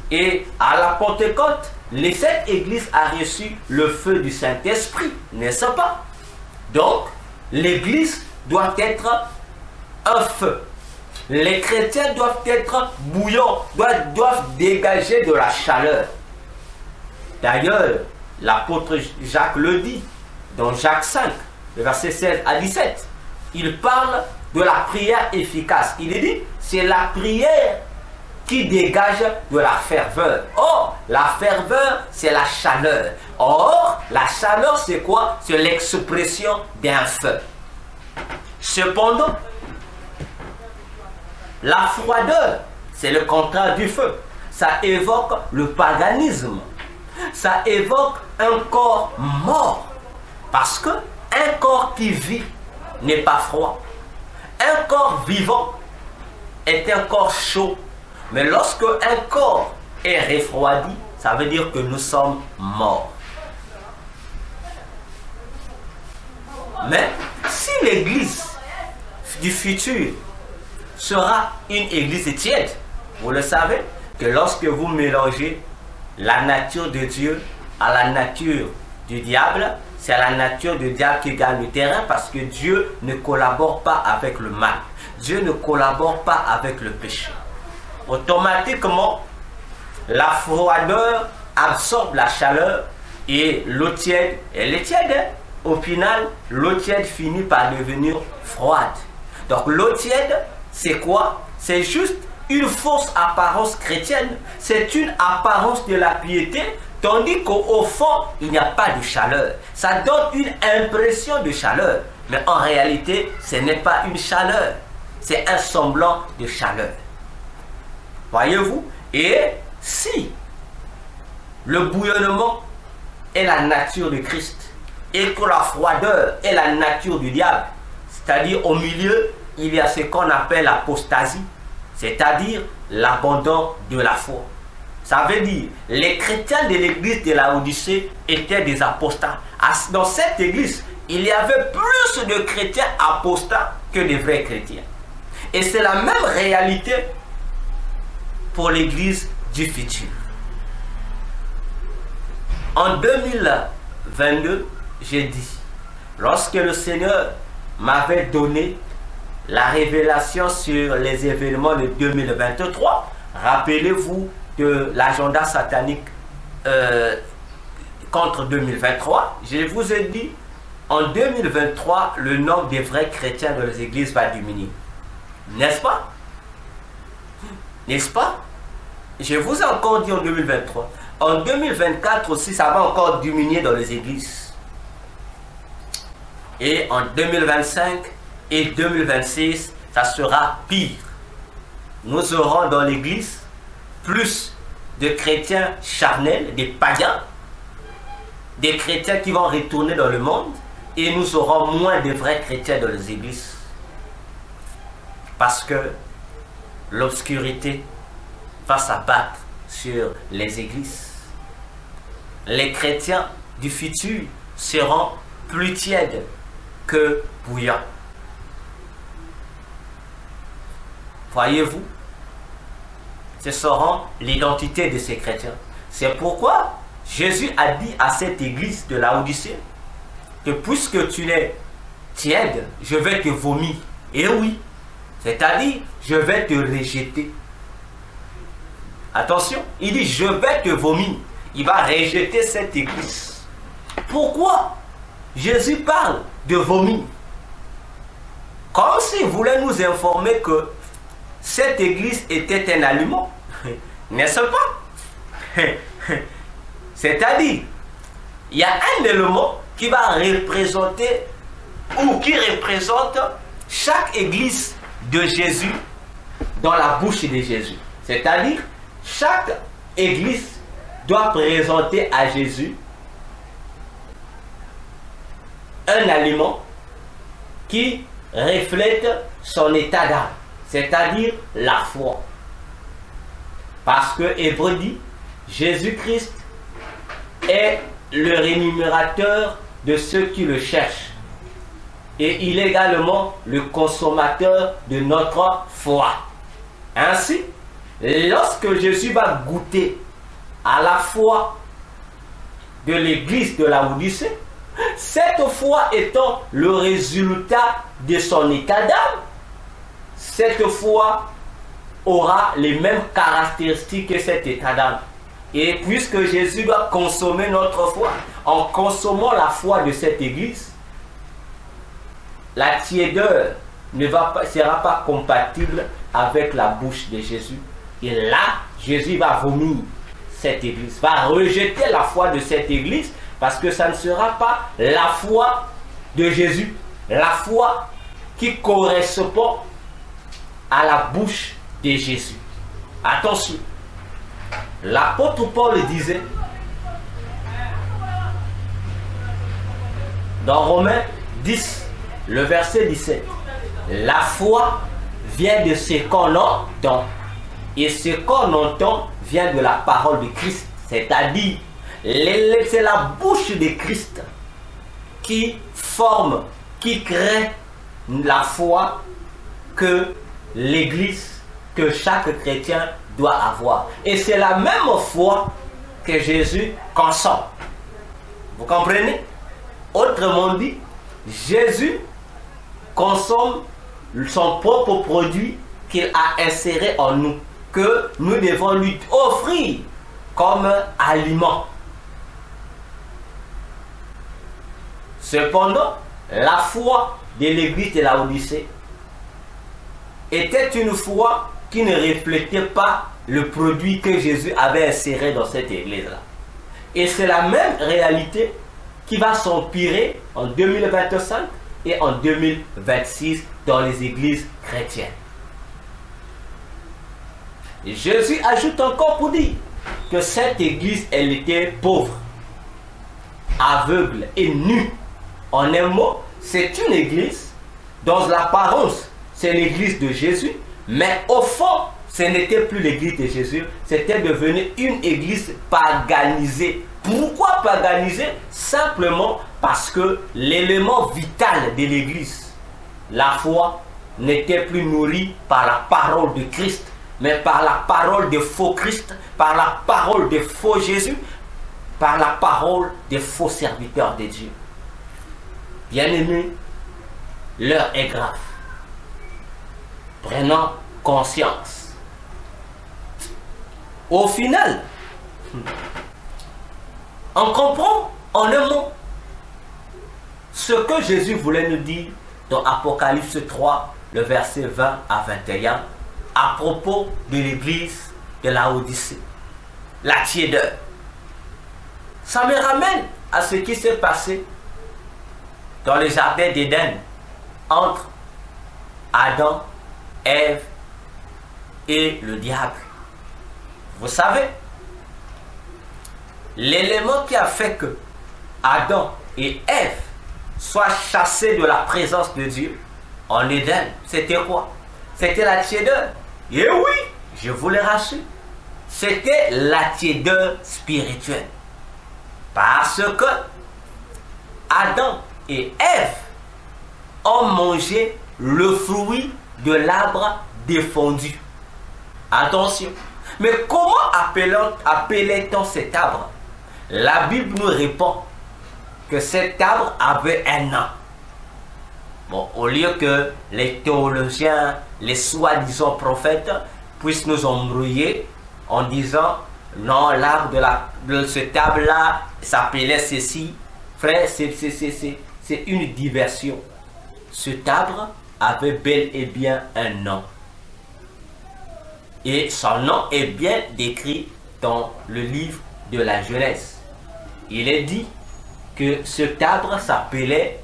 Et à la Pentecôte, cette église a reçu le feu du Saint-Esprit, n'est-ce pas? Donc, l'église doit être un feu. Les chrétiens doivent être bouillants, doivent dégager de la chaleur. D'ailleurs, l'apôtre Jacques le dit, dans Jacques 5, le verset 16 à 17. Il parle de la prière efficace. Il dit, c'est la prière qui dégage de la ferveur. Or, la ferveur, c'est la chaleur. Or, la chaleur, c'est quoi? C'est l'expression d'un feu. Cependant, la froideur, c'est le contraire du feu. Ça évoque le paganisme. Ça évoque un corps mort. Parce que un corps qui vit n'est pas froid. Un corps vivant est un corps chaud. Mais lorsque un corps est refroidi, ça veut dire que nous sommes morts. Mais si l'église du futur sera une église tiède, vous le savez, que lorsque vous mélangez la nature de Dieu à la nature du diable, c'est la nature du diable qui gagne le terrain parce que Dieu ne collabore pas avec le mal. Dieu ne collabore pas avec le péché. Automatiquement, la froideur absorbe la chaleur et l'eau tiède, elle est tiède. Au final, l'eau tiède finit par devenir froide. Donc l'eau tiède, c'est quoi? C'est juste une fausse apparence chrétienne. C'est une apparence de la piété, tandis qu'au fond, il n'y a pas de chaleur. Ça donne une impression de chaleur. Mais en réalité, ce n'est pas une chaleur. C'est un semblant de chaleur. Voyez-vous? Et si le bouillonnement est la nature de Christ et que la froideur est la nature du diable, c'est-à-dire au milieu, il y a ce qu'on appelle l'apostasie, c'est-à-dire l'abandon de la foi. Ça veut dire, les chrétiens de l'église de Laodicée étaient des apostats. Dans cette église, il y avait plus de chrétiens apostats que de vrais chrétiens. Et c'est la même réalité pour l'église du futur. En 2022, j'ai dit, lorsque le Seigneur m'avait donné la révélation sur les événements de 2023, rappelez-vous de l'agenda satanique contre 2023, je vous ai dit, en 2023, le nombre des vrais chrétiens dans les églises va diminuer. N'est-ce pas? N'est-ce pas? Je vous ai encore dit en 2023. En 2024 aussi, ça va encore diminuer dans les églises. Et en 2025 et 2026, ça sera pire. Nous aurons dans l'église plus de chrétiens charnels, des païens, des chrétiens qui vont retourner dans le monde, et nous aurons moins de vrais chrétiens dans les églises. Parce que l'obscurité va s'abattre sur les églises. Les chrétiens du futur seront plus tièdes que bouillants. Voyez-vous, ce sera l'identité de ces chrétiens. C'est pourquoi Jésus a dit à cette église de Laodicée que puisque tu es tiède, je vais te vomir. Et oui, c'est-à-dire, je vais te rejeter. Attention, il dit, je vais te vomir. Il va rejeter cette église. Pourquoi Jésus parle de vomir? Comme s'il voulait nous informer que cette église était un aliment. N'est-ce pas? C'est-à-dire, il y a un élément qui va représenter ou qui représente chaque église de Jésus dans la bouche de Jésus. C'est-à-dire, chaque église doit présenter à Jésus un aliment qui reflète son état d'âme, c'est-à-dire la foi. Parce que Hébreu dit, Jésus-Christ est le rémunérateur de ceux qui le cherchent. Et il est également le consommateur de notre foi. Ainsi, lorsque Jésus va goûter à la foi de l'église de Laodicée, cette foi étant le résultat de son état d'âme, cette foi aura les mêmes caractéristiques que cet état d'âme. Et puisque Jésus doit consommer notre foi, en consommant la foi de cette église, la tiédeur ne sera pas compatible avec la bouche de Jésus. Et là, Jésus va vomir cette église, va rejeter la foi de cette église, parce que ça ne sera pas la foi de Jésus, la foi qui correspond à la bouche de Jésus. Attention, l'apôtre Paul disait dans Romains 10, le verset 17, la foi vient de ce qu'on entend, et ce qu'on entend vient de la parole de Christ, c'est-à-dire c'est la bouche de Christ qui forme, qui crée la foi que l'Église, que chaque chrétien doit avoir. Et c'est la même foi que Jésus consomme. Vous comprenez? Autrement dit, Jésus consomme son propre produit qu'il a inséré en nous, que nous devons lui offrir comme aliment. Cependant, la foi de l'église de Laodicée était une foi qui ne reflétait pas le produit que Jésus avait inséré dans cette église-là. Et c'est la même réalité qui va s'empirer en 2025 et en 2026 dans les églises chrétiennes. Et Jésus ajoute encore pour dire que cette église, elle était pauvre, aveugle et nue. En un mot, c'est une église, dans l'apparence, c'est l'église de Jésus, mais au fond, ce n'était plus l'église de Jésus, c'était devenu une église paganisée. Pourquoi paganisée? Simplement parce que l'élément vital de l'église, la foi, n'était plus nourri par la parole de Christ, mais par la parole de faux Christ, par la parole de faux Jésus, par la parole des faux serviteurs de Dieu. Bien-aimés, l'heure est grave. Prenons conscience. Au final, on comprend en un mot ce que Jésus voulait nous dire dans Apocalypse 3, le verset 20 à 21, à propos de l'église de Laodicée, la tiédeur. Ça me ramène à ce qui s'est passé dans le jardin d'Éden entre Adam, Ève et le diable. Vous savez, l'élément qui a fait que Adam et Ève soient chassés de la présence de Dieu en Éden, c'était quoi? C'était la tiédeur. Et oui, je vous le rassure, c'était la tiédeur spirituelle. Parce que Adam et Ève ont mangé le fruit de l'arbre défendu. Attention. Mais comment appelait-on cet arbre? La Bible nous répond que cet arbre avait un nom. Bon, au lieu que les théologiens, les soi-disant prophètes puissent nous embrouiller en disant non, l'arbre de cet arbre-là s'appelait ceci. Frère, c'est une diversion. Cet arbre avait bel et bien un nom. Et son nom est bien décrit dans le livre de la Genèse. Il est dit que cet arbre s'appelait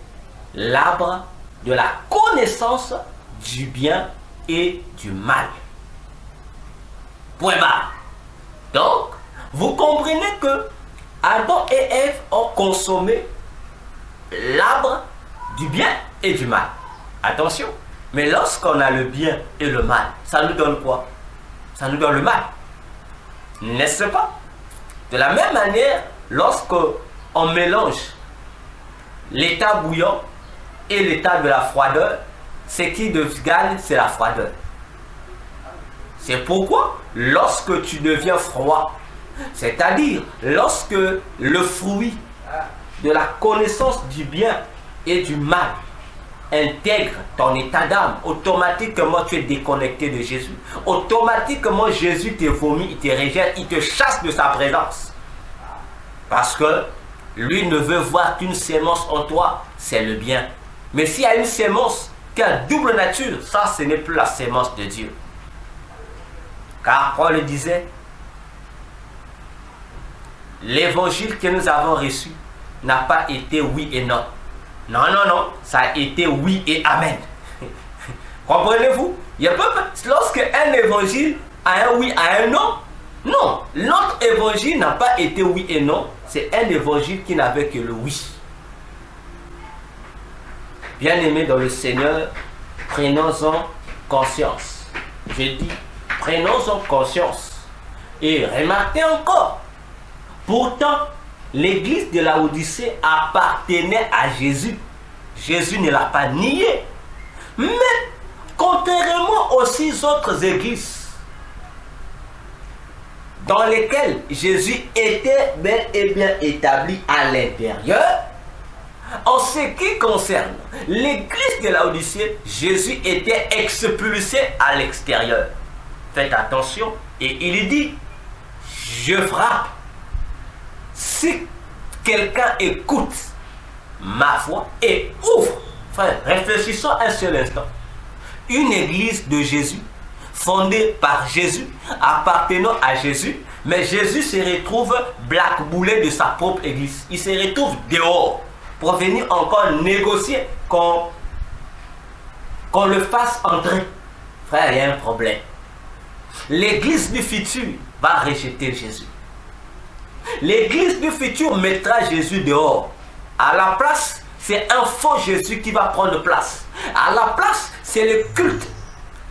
l'arbre de la connaissance du bien et du mal. Point barre. Donc, vous comprenez que Adam et Ève ont consommé l'arbre du bien et du mal. Attention, mais lorsqu'on a le bien et le mal, ça nous donne quoi? Ça nous donne le mal. N'est-ce pas? De la même manière, lorsqu'on mélange l'état bouillant et l'état de la froideur, ce qui gagne, c'est la froideur. C'est pourquoi, lorsque tu deviens froid, c'est-à-dire lorsque le fruit de la connaissance du bien et du mal intègre ton état d'âme, automatiquement tu es déconnecté de Jésus. Automatiquement Jésus te vomit, il te rejette, il te chasse de sa présence. Parce que lui ne veut voir qu'une sémence en toi, c'est le bien. Mais s'il y a une sémence qui a double nature, ça ce n'est plus la sémence de Dieu. Car Paul le disait, l'évangile que nous avons reçu n'a pas été oui et non. Non, non, non, ça a été oui et amen. Comprenez-vous? Lorsque un évangile a un oui, a un non, non, notre évangile n'a pas été oui et non, c'est un évangile qui n'avait que le oui. Bien-aimés dans le Seigneur, prenons-en conscience. Je dis, prenons-en conscience. Et remarquez encore, pourtant, l'église de Laodicée appartenait à Jésus. Jésus ne l'a pas nié. Mais, contrairement aux 6 autres églises dans lesquelles Jésus était bel et bien établi à l'intérieur, en ce qui concerne l'église de Laodicée, Jésus était expulsé à l'extérieur. Faites attention, et il dit, je frappe. Si quelqu'un écoute ma voix et ouvre, frère, réfléchissons un seul instant. Une église de Jésus, fondée par Jésus, appartenant à Jésus, mais Jésus se retrouve blackboulé de sa propre église. Il se retrouve dehors pour venir encore négocier qu'on le fasse entrer. Frère, il y a un problème. L'église du futur va rejeter Jésus. L'église du futur mettra Jésus dehors. À la place, c'est un faux Jésus qui va prendre place. À la place, c'est le culte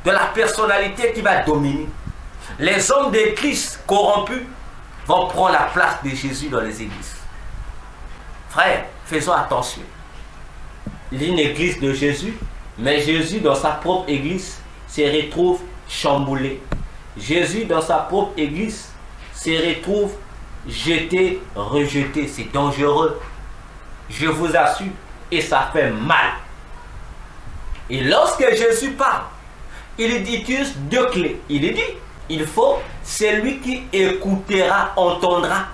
de la personnalité qui va dominer. Les hommes d'église corrompus vont prendre la place de Jésus dans les églises. Frères, faisons attention. Une église de Jésus Mais Jésus, dans sa propre église, se retrouve chamboulé. Jésus, dans sa propre église, se retrouve jeté, rejeté. C'est dangereux. Je vous assure. Et ça fait mal. Et lorsque Jésus parle, il utilise deux clés. Il dit, il faut, celui qui écoutera, entendra.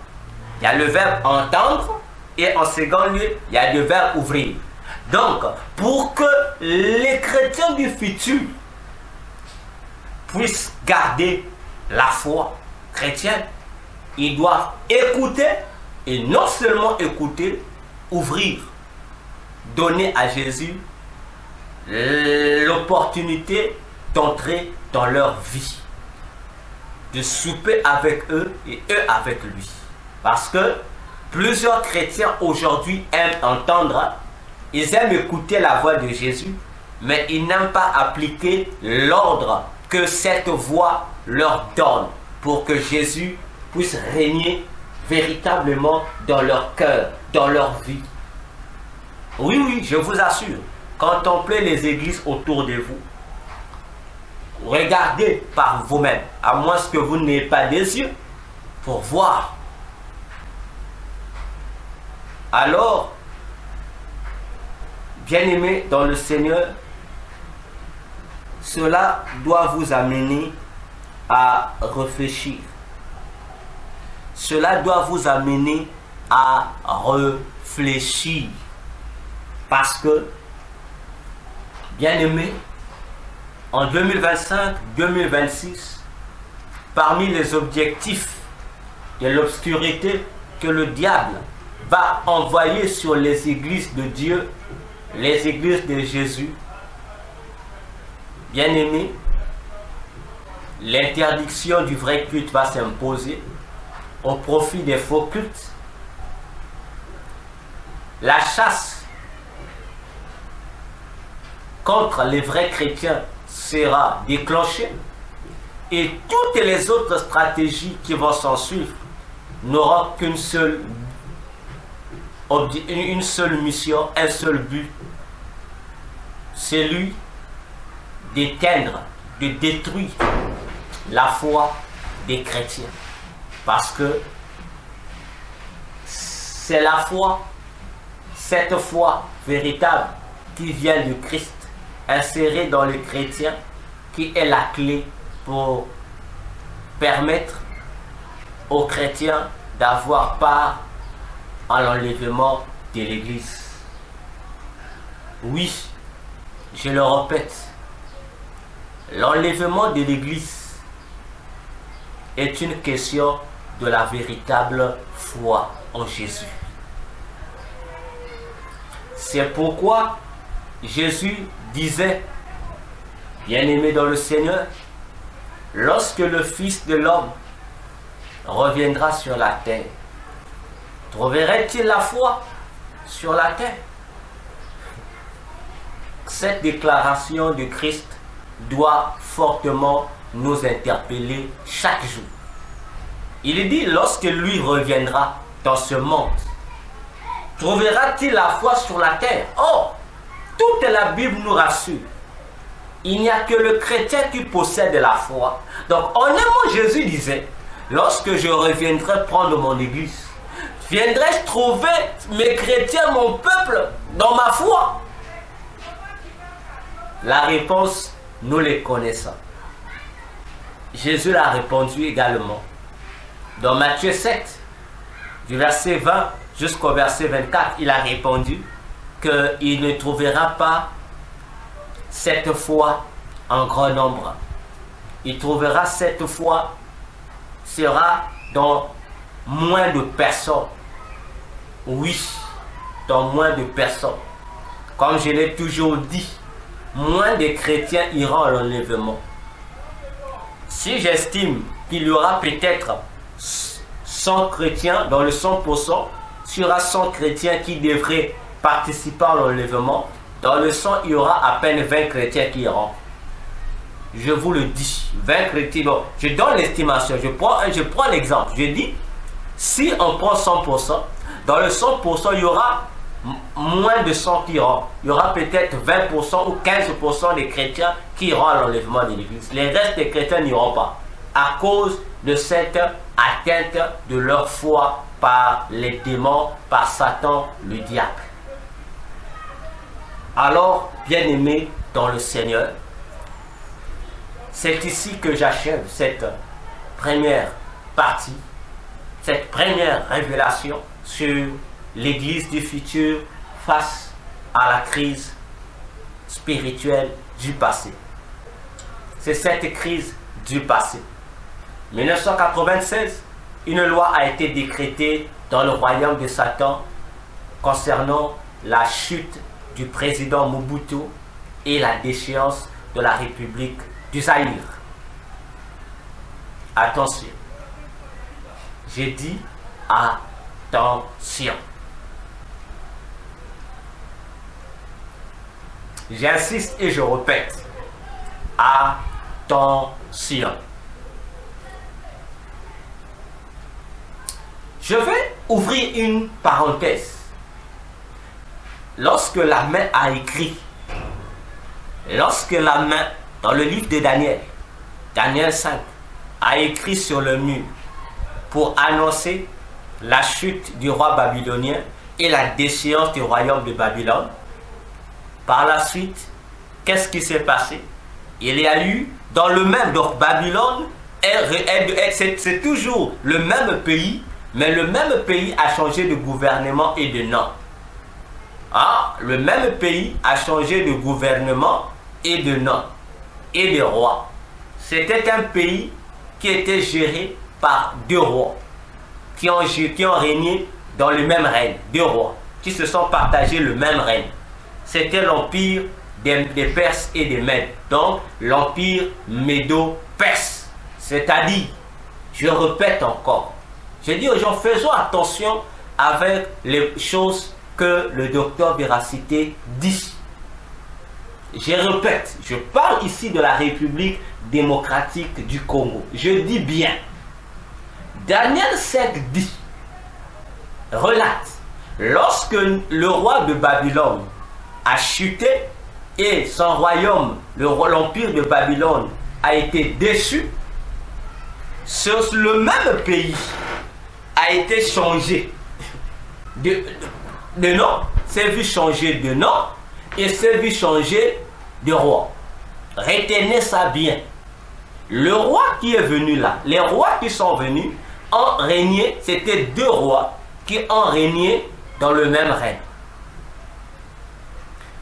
Il y a le verbe entendre et en second lieu, il y a le verbe ouvrir. Donc, pour que les chrétiens du futur puissent garder la foi chrétienne, ils doivent écouter et non seulement écouter, ouvrir, donner à Jésus l'opportunité d'entrer dans leur vie, de souper avec eux et eux avec lui. Parce que plusieurs chrétiens aujourd'hui aiment entendre, ils aiment écouter la voix de Jésus, mais ils n'aiment pas appliquer l'ordre que cette voix leur donne pour que Jésus puisse régner véritablement dans leur cœur, dans leur vie. Oui, oui, je vous assure, contemplez les églises autour de vous. Regardez par vous-même, à moins que vous n'ayez pas des yeux pour voir. Alors, bien-aimés dans le Seigneur, cela doit vous amener à réfléchir. Cela doit vous amener à réfléchir. Parce que, bien-aimés, en 2025-2026, parmi les objectifs de l'obscurité que le diable va envoyer sur les églises de Dieu, les églises de Jésus, bien-aimés, l'interdiction du vrai culte va s'imposer au profit des faux cultes. La chasse contre les vrais chrétiens sera déclenchée et toutes les autres stratégies qui vont s'en suivre n'auront qu'une seule mission, un seul but, celui d'éteindre, de détruire la foi des chrétiens. Parce que c'est la foi, cette foi véritable qui vient du Christ, insérée dans les chrétiens, qui est la clé pour permettre aux chrétiens d'avoir part à l'enlèvement de l'Église. Oui, je le répète, l'enlèvement de l'Église est une question de la véritable foi en Jésus. C'est pourquoi Jésus disait, bien-aimé dans le Seigneur, lorsque le Fils de l'homme reviendra sur la terre, trouverait-il la foi sur la terre? Cette déclaration de Christ doit fortement nous interpeller chaque jour. Il dit, lorsque lui reviendra dans ce monde, trouvera-t-il la foi sur la terre? Oh, toute la Bible nous rassure. Il n'y a que le chrétien qui possède la foi. Donc, honnêtement, Jésus disait, lorsque je reviendrai prendre mon église, viendrai-je trouver mes chrétiens, mon peuple, dans ma foi? La réponse, nous les connaissons. Jésus l'a répondu également. Dans Matthieu 7, du verset 20 jusqu'au verset 24, il a répondu qu'il ne trouvera pas cette foi en grand nombre. Il trouvera cette foi sera dans moins de personnes. Oui, dans moins de personnes. Comme je l'ai toujours dit, moins de chrétiens iront à l'enlèvement. Si j'estime qu'il y aura peut-être 100 chrétiens, dans le 100%, il y aura 100 chrétiens qui devraient participer à l'enlèvement. Dans le 100, il y aura à peine 20 chrétiens qui iront. Je vous le dis, 20 chrétiens. Bon, je donne l'estimation, je prends l'exemple. Je dis, si on prend 100%, dans le 100%, il y aura moins de 100 qui iront. Il y aura peut-être 20% ou 15% des chrétiens qui iront à l'enlèvement de l'église. Les restes des chrétiens n'iront pas à cause de cette atteinte de leur foi par les démons, par Satan, le diable. Alors, bien-aimés dans le Seigneur, c'est ici que j'achève cette première partie, cette première révélation sur l'Église du futur face à la crise spirituelle du passé. C'est cette crise du passé. 1996, une loi a été décrétée dans le royaume de Satan concernant la chute du président Mobutu et la déchéance de la République du Zaïre. Attention. J'ai dit attention. J'insiste et je répète. Attention. Je vais ouvrir une parenthèse. Lorsque la main a écrit, dans le livre de Daniel, Daniel 5, a écrit sur le mur pour annoncer la chute du roi babylonien et la déchéance du royaume de Babylone. Par la suite, qu'est-ce qui s'est passé? Il y a eu dans le même, donc Babylone, c'est toujours le même pays, mais le même pays a changé de gouvernement et de nom. Ah, le même pays a changé de gouvernement et de nom et de roi. C'était un pays qui était géré par deux rois qui ont régné dans le même règne, deux rois qui se sont partagés le même règne. C'était l'empire des Perses et des Mèdes, donc l'empire médo-perse. C'est-à-dire, je répète encore, je dis aux gens, faisons attention avec les choses que le docteur Véracité dit. Je répète, je parle ici de la République démocratique du Congo. Je dis bien. Daniel 5 dit, relate, lorsque le roi de Babylone a chuté et son royaume, l'empire de Babylone, a été déchu, le même pays a été changé de nom, s'est vu changer de nom et s'est vu changer de roi. Retenez ça bien. Le roi qui est venu là, les rois qui sont venus ont régné, c'était deux rois qui ont régné dans le même règne.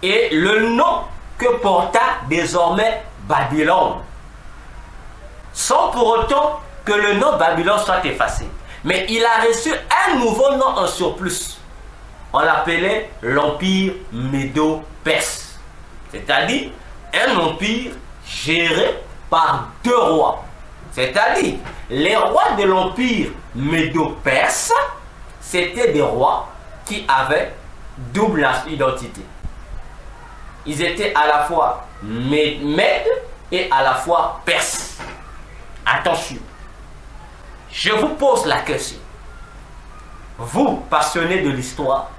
Et le nom que porta désormais Babylone, sans pour autant que le nom Babylone soit effacé. Mais il a reçu un nouveau nom en surplus. On l'appelait l'empire médo-perse. C'est-à-dire un empire géré par deux rois. C'est-à-dire les rois de l'empire médo-perse, c'était des rois qui avaient double identité. Ils étaient à la fois Mèdes et à la fois Perses. Attention. Je vous pose la question. Vous, passionnés de l'histoire,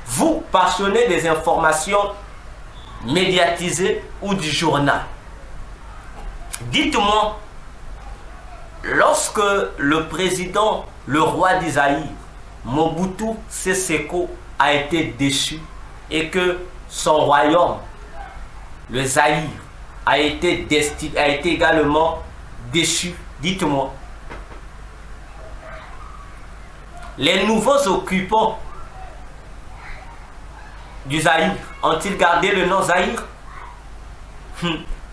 vous, passionnés des informations médiatisées ou du journal, dites-moi, lorsque le président, le roi du Zaïre, Mobutu Sese Seko, a été déchu et que son royaume, le Zaïre, a été également déchu, dites-moi, les nouveaux occupants du Zaïre ont-ils gardé le nom Zaïre?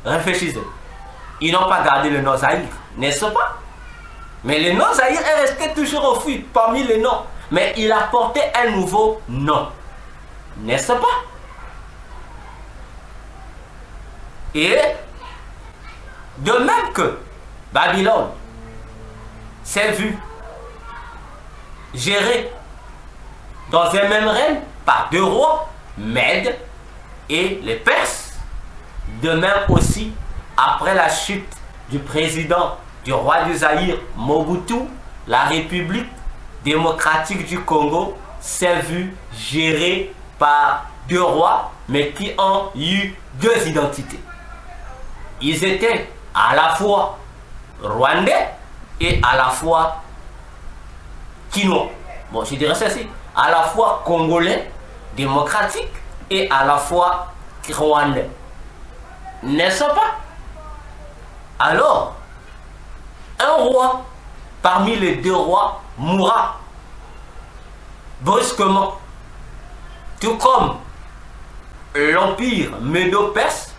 Réfléchissez. Ils n'ont pas gardé le nom Zaïre, n'est-ce pas? Mais le nom Zaïre est resté toujours au fil parmi les noms. Mais il a porté un nouveau nom, n'est-ce pas? Et de même que Babylone s'est vu géré dans un même règne par deux rois, Mèdes et les Perses. De même aussi, après la chute du président du roi du Zaïre, Mobutu, la République démocratique du Congo s'est vue gérée par deux rois, mais qui ont eu deux identités. Ils étaient à la fois rwandais et à la fois quinois. Bon, je dirais ceci, à la fois congolais, démocratique, et à la fois rwandais. N'est-ce pas? Alors, un roi parmi les deux rois mourra brusquement. Tout comme l'empire médo-perse,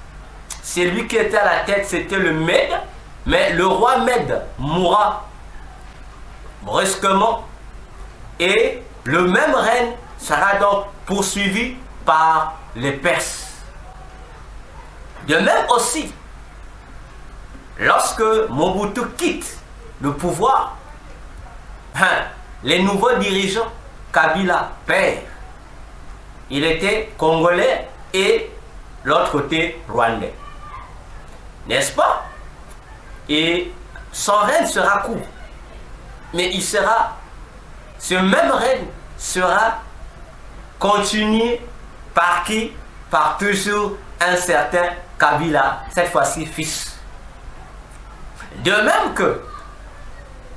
celui qui était à la tête, c'était le Mède, mais le roi Mède mourra brusquement et le même règne sera donc poursuivi par les Perses. De même aussi, lorsque Mobutu quitte le pouvoir, les nouveaux dirigeants, Kabila père, il était congolais et l'autre côté rwandais. N'est-ce pas? Et son règne sera court. Mais ce même règne sera continué par qui? Par toujours un certain Kabila, cette fois-ci fils. De même que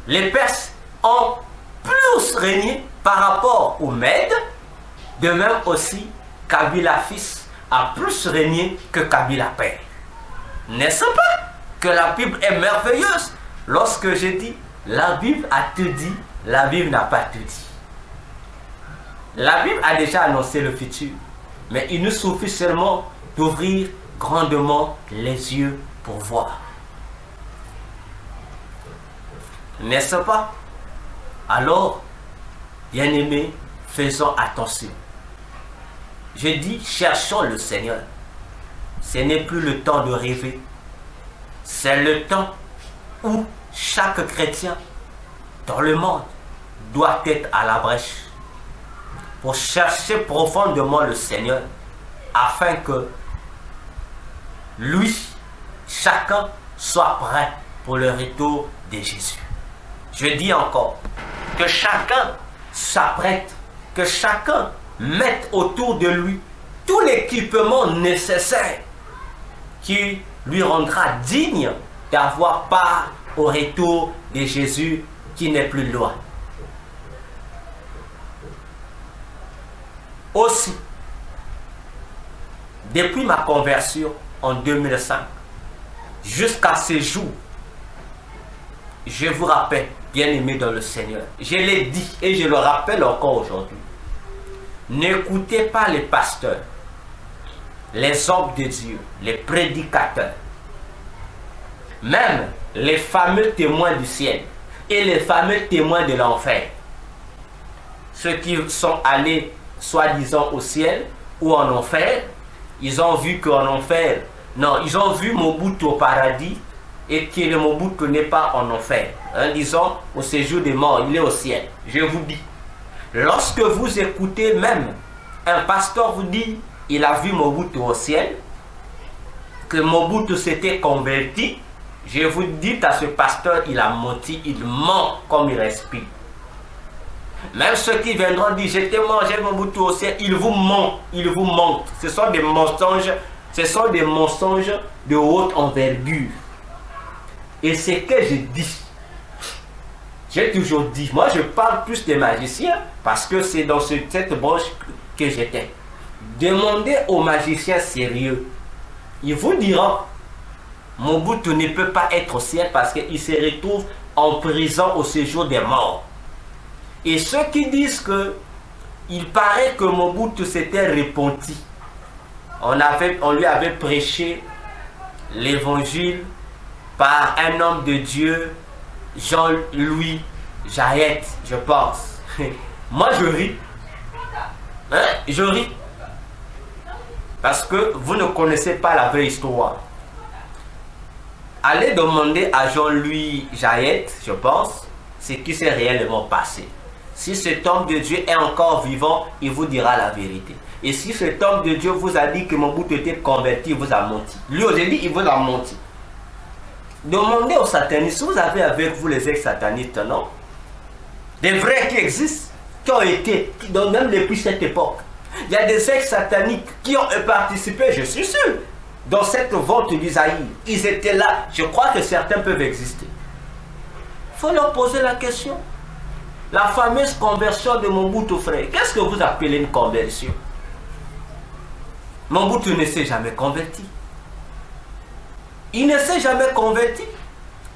les Perses ont plus régné par rapport aux Mèdes, de même aussi Kabila fils a plus régné que Kabila père. N'est-ce pas que la Bible est merveilleuse? Lorsque je dis la Bible a tout dit, la Bible n'a pas tout dit. La Bible a déjà annoncé le futur, mais il nous suffit seulement d'ouvrir grandement les yeux pour voir. N'est-ce pas? Alors, bien-aimés, faisons attention. Je dis, cherchons le Seigneur. Ce n'est plus le temps de rêver. C'est le temps où chaque chrétien dans le monde doit être à la brèche pour chercher profondément le Seigneur afin que lui, chacun, soit prêt pour le retour de Jésus. Je dis encore, que chacun s'apprête, que chacun mette autour de lui tout l'équipement nécessaire qui lui rendra digne d'avoir part au retour de Jésus qui n'est plus loin. Aussi, depuis ma conversion en 2005 jusqu'à ce jour, je vous rappelle, bien-aimés dans le Seigneur, je l'ai dit et je le rappelle encore aujourd'hui, n'écoutez pas les pasteurs, les hommes de Dieu, les prédicateurs, même les fameux témoins du ciel et les fameux témoins de l'enfer. Ceux qui sont allés soi-disant au ciel ou en enfer, ils ont vu qu'en enfer, non, ils ont vu Mobutu au paradis et que le Mobutu n'est pas en enfer. Disons, au séjour des morts, il est au ciel. Je vous dis, lorsque vous écoutez même un pasteur vous dit il a vu Mobutu au ciel, que Mobutu s'était converti, je vous dis à ce pasteur, il a menti, il ment comme il respire. Même ceux qui viendront dire j'étais mangé Mobutu au ciel, ils vous mentent, ils vous mentent. Ce sont des mensonges de haute envergure. Et c'est que je dis. J'ai toujours dit, moi je parle plus des magiciens parce que c'est dans cette branche que j'étais. Demandez aux magiciens sérieux. Ils vous diront, Mobutu ne peut pas être au ciel parce qu'il se retrouve en prison au séjour des morts. Et ceux qui disent que il paraît que Mobutu s'était repenti, on lui avait prêché l'évangile par un homme de Dieu, Jean-Louis Jaët, je pense. Moi je ris. Je ris. Parce que vous ne connaissez pas la vraie histoire. Allez demander à Jean-Louis Jaët, je pense, ce qui s'est réellement passé. Si cet homme de Dieu est encore vivant, il vous dira la vérité. Et si cet homme de Dieu vous a dit que Mobutu était converti, il vous a menti. Lui aujourd'hui, il vous a menti. Demandez aux satanistes, vous avez avec vous les ex-satanistes, non? Des vrais qui existent, qui ont été, même depuis cette époque. Il y a des sectes sataniques qui ont participé, je suis sûr, dans cette vente d'Isaïe. Ils étaient là. Je crois que certains peuvent exister. Il faut leur poser la question. La fameuse conversion de Mobutu, frère. Qu'est-ce que vous appelez une conversion? Mobutu ne s'est jamais converti. Il ne s'est jamais converti.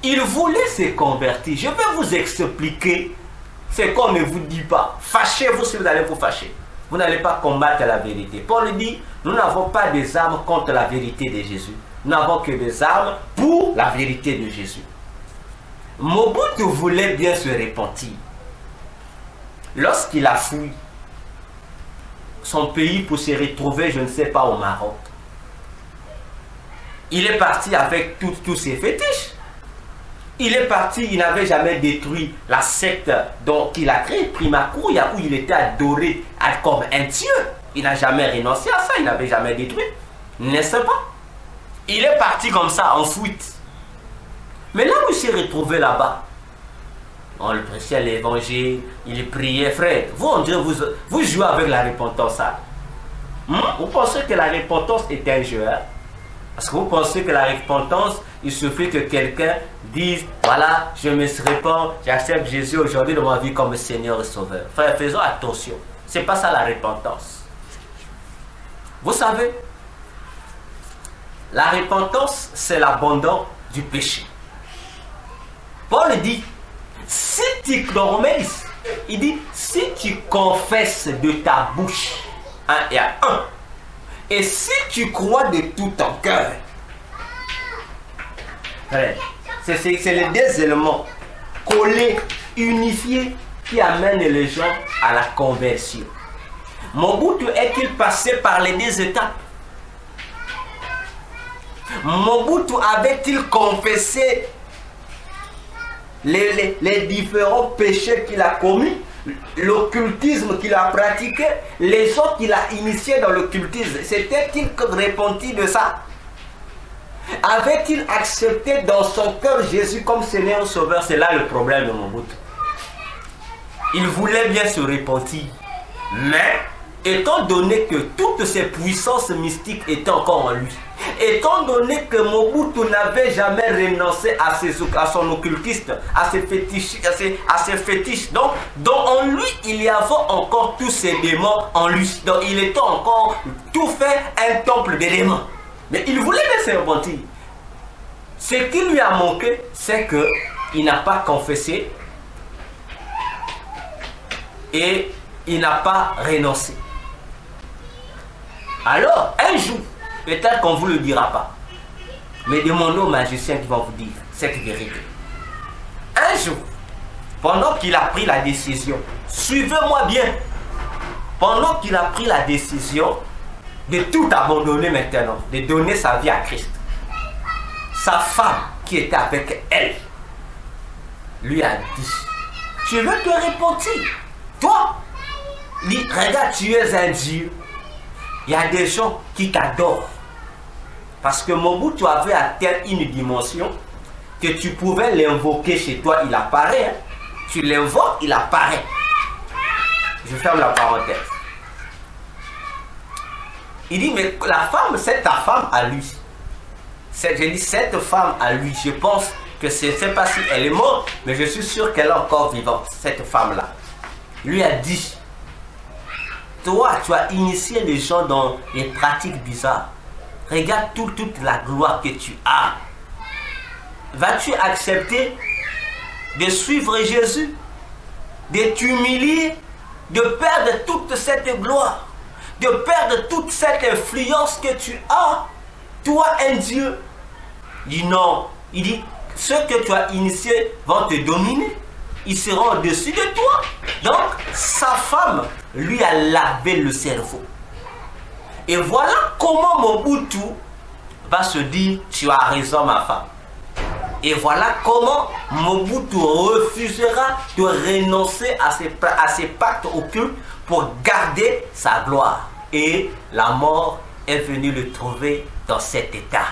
Il voulait se convertir. Je vais vous expliquer ce qu'on ne vous dit pas. Fâchez-vous si vous allez vous fâcher. Vous n'allez pas combattre la vérité. Paul dit, nous n'avons pas des armes contre la vérité de Jésus. Nous n'avons que des armes pour la vérité de Jésus. Mobutu voulait bien se repentir. Lorsqu'il a fui son pays pour se retrouver, je ne sais pas, au Maroc, il est parti avec tous ses fétiches. Il est parti, il n'avait jamais détruit la secte dont il a créé, Primakouya, où il était adoré comme un dieu. Il n'a jamais renoncé à ça, il n'avait jamais détruit. N'est-ce pas? Il est parti comme ça, en fuite. Mais là où il s'est retrouvé là-bas, on le prêchait l'évangile, il priait, frère. Vous, on dirait, vous jouez avec la repentance. Vous pensez que la repentance est un jeu, hein? Parce que vous pensez que la repentance, il suffit que quelqu'un dise, voilà, je me répands, j'accepte Jésus aujourd'hui dans ma vie comme Seigneur et Sauveur. Frère, faisons attention. Ce n'est pas ça la repentance. Vous savez, la repentance, c'est l'abandon du péché. Paul dit, si tu confesses, il dit, si tu confesses de ta bouche, et si tu crois de tout ton cœur, c'est les deux éléments collés, unifiés, qui amènent les gens à la conversion. Mobutu est-il passé par les deux étapes? Mobutu avait-il confessé les différents péchés qu'il a commis, l'occultisme qu'il a pratiqué, les gens qu'il a initiés dans l'occultisme? S'était-il repenti de ça? Avait-il accepté dans son cœur Jésus comme Seigneur Sauveur? C'est là le problème de Mobutu. Il voulait bien se repentir, mais étant donné que toutes ces puissances mystiques étaient encore en lui, étant donné que Mobutu n'avait jamais renoncé à son occultisme, à ses fétiches, donc en lui il y avait encore tous ces démons en lui. Donc il était encore tout fait un temple des démons. Mais il voulait bien se repentir. Ce qui lui a manqué, c'est qu'il n'a pas confessé et il n'a pas renoncé. Alors, un jour, peut-être qu'on ne vous le dira pas, mais demandez aux magiciens qui vont vous dire cette vérité. Un jour, pendant qu'il a pris la décision, suivez-moi bien, pendant qu'il a pris la décision de tout abandonner maintenant, de donner sa vie à Christ, sa femme qui était avec elle lui a dit, tu veux te repentir? Toi, regarde, tu es un Dieu. Il y a des gens qui t'adorent. Parce que Mobutu avait atteint une dimension que tu pouvais l'invoquer chez toi, il apparaît. Hein? Tu l'invoques, il apparaît. Je ferme la parenthèse. Il dit, mais la femme, c'est ta femme à lui. J'ai dit, cette femme à lui, je pense que je ne sais pas si elle est morte, mais je suis sûr qu'elle est encore vivante, cette femme-là. Il lui a dit, toi, tu as initié les gens dans les pratiques bizarres. Regarde toute la gloire que tu as. Vas-tu accepter de suivre Jésus, de t'humilier, de perdre toute cette gloire, de perdre toute cette influence que tu as, toi, un Dieu? Il dit non. Il dit, ceux que tu as initiés vont te dominer. Ils seront au-dessus de toi. Donc, sa femme lui a lavé le cerveau. Et voilà comment Mobutu va se dire, tu as raison ma femme. Et voilà comment Mobutu refusera de renoncer à ses pactes occultes pour garder sa gloire. Et la mort est venue le trouver dans cet état.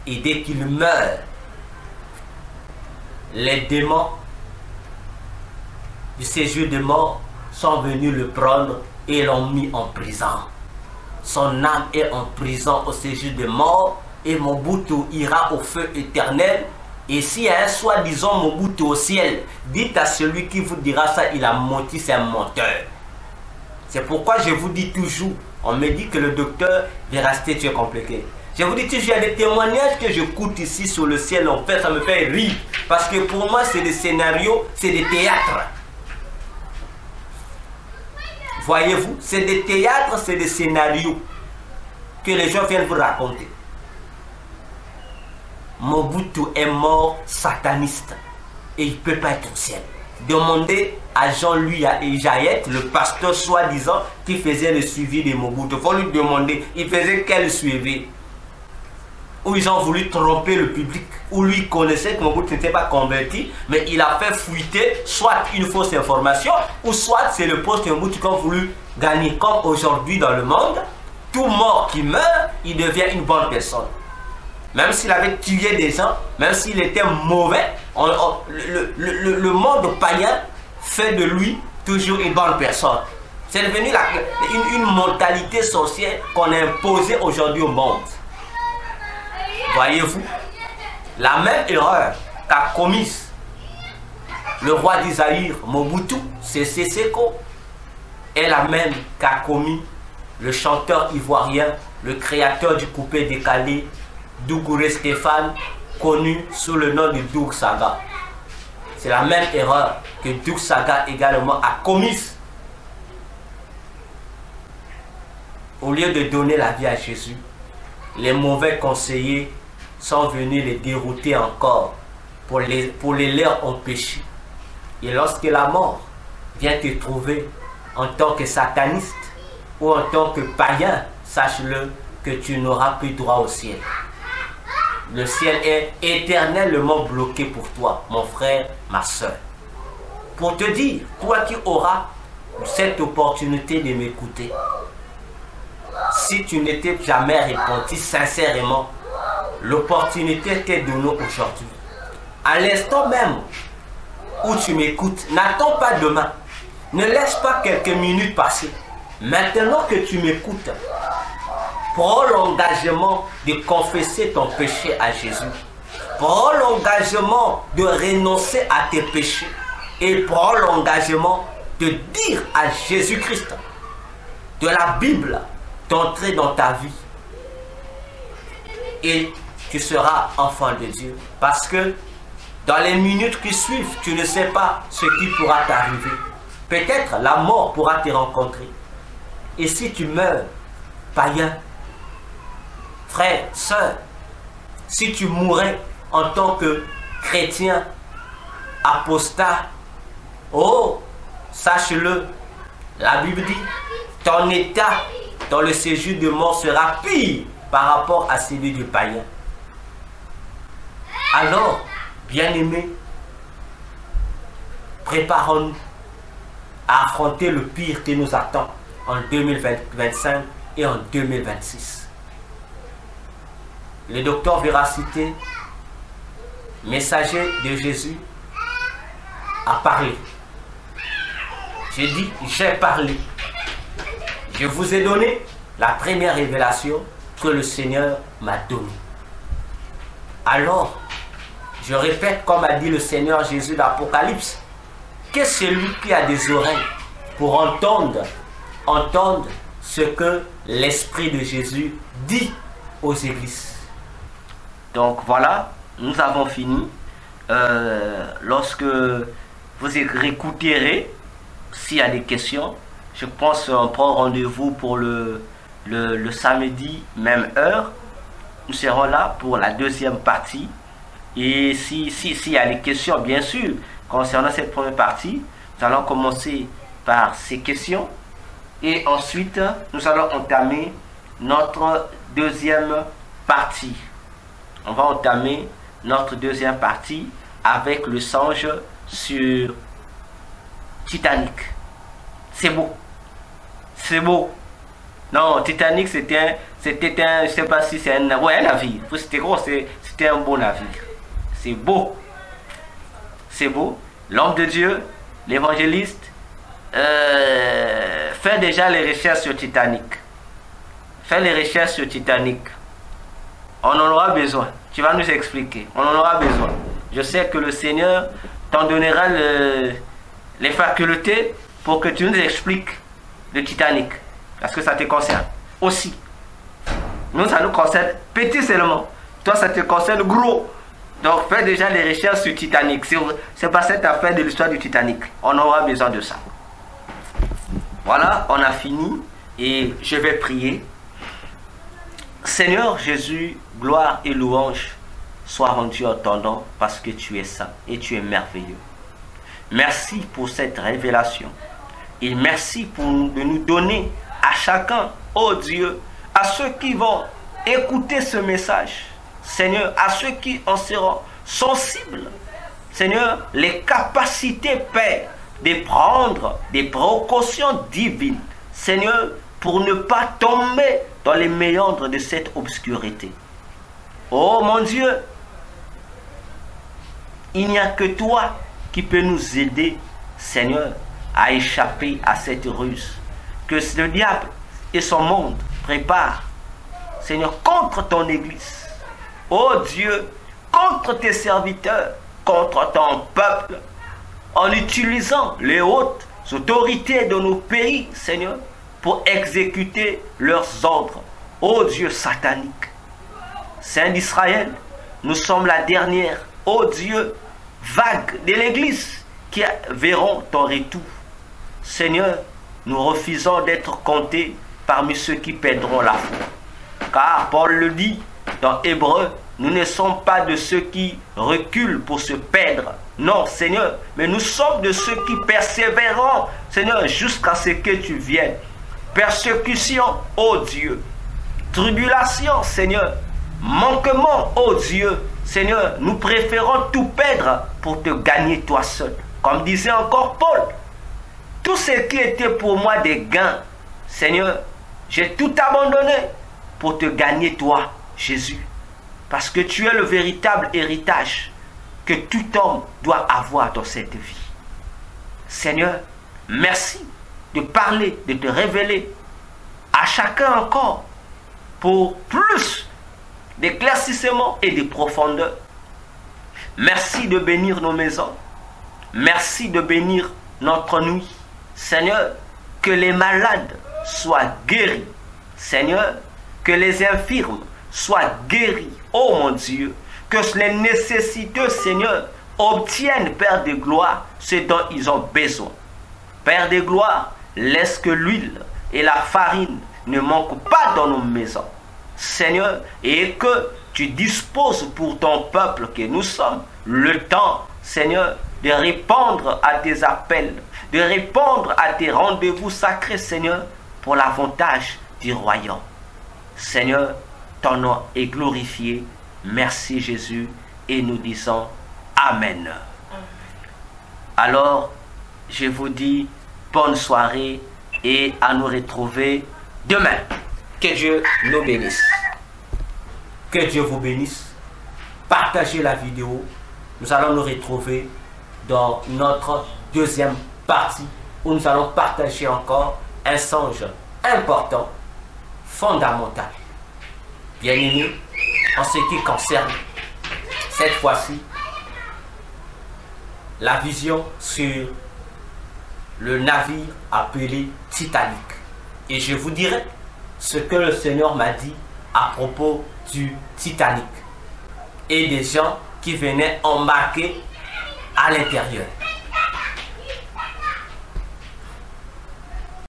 Et dès qu'il meurt, les démons du séjour de mort sont venus le prendre et l'ont mis en prison. son âme est en prison au séjour de mort et Mobutu ira au feu éternel. Et s'il y a un soi-disant Mobutu au ciel, dites à celui qui vous dira ça, il a menti, c'est un menteur. C'est pourquoi je vous dis toujours, on me dit que le docteur Véracité, tu es compliqué. Je vous dis toujours, il y a des témoignages que j'écoute ici sur le ciel, en fait, ça me fait rire. Parce que pour moi, c'est des scénarios, c'est des théâtres. Voyez-vous, c'est des théâtres, c'est des scénarios que les gens viennent vous raconter. Mobutu est mort sataniste et il ne peut pas être au ciel. Demandez à Jean-Louis Jayet, le pasteur soi-disant qui faisait le suivi de Mobutu. Il faut lui demander, il faisait quel suivi? Où ils ont voulu tromper le public, où lui connaissait que Mobutu n'était pas converti, mais il a fait fuiter soit une fausse information, ou soit c'est le poste de Mobutu qu'on a voulu gagner. Comme aujourd'hui dans le monde, tout mort qui meurt, il devient une bonne personne. Même s'il avait tué des gens, même s'il était mauvais, le monde païen fait de lui toujours une bonne personne. C'est devenu une mentalité sorcière qu'on a imposée aujourd'hui au monde. Voyez-vous, la même erreur qu'a commise le roi d'Isaïr, Mobutu, Sese Seko, est la même qu'a commis le chanteur ivoirien, le créateur du coupé décalé, Dougouré Stéphane, connu sous le nom de Doug Saga. C'est la même erreur que Doug Saga également a commise. Au lieu de donner la vie à Jésus, les mauvais conseillers sont venus les dérouter encore pour les leur en péché. Et lorsque la mort vient te trouver en tant que sataniste ou en tant que païen, sache-le que tu n'auras plus droit au ciel. Le ciel est éternellement bloqué pour toi, mon frère, ma soeur. Pour te dire, toi qui auras cette opportunité de m'écouter, si tu n'étais jamais repenti sincèrement, l'opportunité t'est donnée aujourd'hui. À l'instant même où tu m'écoutes, n'attends pas demain. Ne laisse pas quelques minutes passer. Maintenant que tu m'écoutes, prends l'engagement de confesser ton péché à Jésus. Prends l'engagement de renoncer à tes péchés. Et prends l'engagement de dire à Jésus-Christ, de la Bible, d'entrer dans ta vie. Et tu seras enfant de Dieu. Parce que dans les minutes qui suivent, tu ne sais pas ce qui pourra t'arriver. Peut-être la mort pourra te rencontrer. Et si tu meurs, païen, frère, sœur, si tu mourais en tant que chrétien, apostat, oh, sache-le, la Bible dit, ton état dans le séjour de mort sera pire par rapport à celui du païen. Alors, bien-aimés, préparons-nous à affronter le pire qui nous attend en 2025 et en 2026. Le docteur Véracité, messager de Jésus, a parlé. J'ai dit, j'ai parlé. Je vous ai donné la première révélation que le Seigneur m'a donnée. Alors, je répète comme a dit le Seigneur Jésus d'Apocalypse, que celui qui a des oreilles pour entendre ce que l'Esprit de Jésus dit aux églises. Donc voilà, nous avons fini. Lorsque vous réécouterez, s'il y a des questions, je pense qu'on prend rendez-vous pour le samedi, même heure. Nous serons là pour la deuxième partie. Et s'il y a des questions, bien sûr, concernant cette première partie, nous allons commencer par ces questions. Et ensuite, nous allons entamer notre deuxième partie. On va entamer notre deuxième partie avec le songe sur Titanic. C'est beau. C'est beau. Non, Titanic, c'était un, je sais pas si c'est un navire. C'était gros, c'était un beau navire. C'est beau. C'est beau. L'homme de Dieu, l'évangéliste, fait déjà les recherches sur Titanic. fais les recherches sur Titanic. On en aura besoin. Tu vas nous expliquer. On en aura besoin. Je sais que le Seigneur t'en donnera les facultés pour que tu nous expliques le Titanic. Parce que ça te concerne aussi. Nous, ça nous concerne petit seulement. Toi, ça te concerne gros. Donc, fais déjà les recherches sur Titanic. C'est pas cette affaire de l'histoire du Titanic. On aura besoin de ça. Voilà, on a fini. Et je vais prier. Seigneur Jésus, gloire et louange soient rendues en ton nom parce que tu es saint et tu es merveilleux. Merci pour cette révélation. Et merci de nous donner à chacun, oh Dieu, à ceux qui vont écouter ce message, Seigneur, à ceux qui en seront sensibles, Seigneur, les capacités, Père, de prendre des précautions divines, Seigneur, pour ne pas tomber dans les méandres de cette obscurité. Oh mon Dieu, il n'y a que toi qui peux nous aider, Seigneur, à échapper à cette ruse que le diable et son monde préparent, Seigneur, contre ton Église. Oh Dieu, contre tes serviteurs, contre ton peuple, en utilisant les hautes autorités de nos pays, Seigneur, pour exécuter leurs ordres. Ô Dieu satanique, Saint d'Israël, nous sommes la dernière, ô Dieu, vague de l'Église qui verront ton retour. Seigneur, nous refusons d'être comptés parmi ceux qui perdront la foi. Car Paul le dit dans Hébreu, nous ne sommes pas de ceux qui reculent pour se perdre. Non, Seigneur, mais nous sommes de ceux qui persévéreront, Seigneur, jusqu'à ce que tu viennes. Persécution, ô Dieu. Tribulation, Seigneur. Manquement, ô Dieu. Seigneur, nous préférons tout perdre pour te gagner toi seul. Comme disait encore Paul, tout ce qui était pour moi des gains, Seigneur, j'ai tout abandonné pour te gagner toi, Jésus. Parce que tu es le véritable héritage que tout homme doit avoir dans cette vie. Seigneur, merci de parler, de te révéler à chacun encore pour plus d'éclaircissement et de profondeur. Merci de bénir nos maisons. Merci de bénir notre nuit. Seigneur, que les malades soient guéris. Seigneur, que les infirmes soient guéris. Oh mon Dieu, que les nécessiteux, Seigneur, obtiennent, Père de gloire, ce dont ils ont besoin. Père de gloire, laisse que l'huile et la farine ne manquent pas dans nos maisons. Seigneur, et que tu disposes pour ton peuple que nous sommes le temps, Seigneur, de répondre à tes appels, de répondre à tes rendez-vous sacrés, Seigneur, pour l'avantage du royaume. Seigneur, ton nom est glorifié. Merci Jésus. Et nous disons Amen. Alors, je vous dis bonne soirée et à nous retrouver demain. Que Dieu nous bénisse. Que Dieu vous bénisse. Partagez la vidéo. Nous allons nous retrouver dans notre deuxième partie où nous allons partager encore un songe important, fondamental. Bien-aimés, en ce qui concerne cette fois-ci la vision sur le navire appelé Titanic. Et je vous dirai ce que le Seigneur m'a dit à propos du Titanic et des gens qui venaient embarquer à l'intérieur.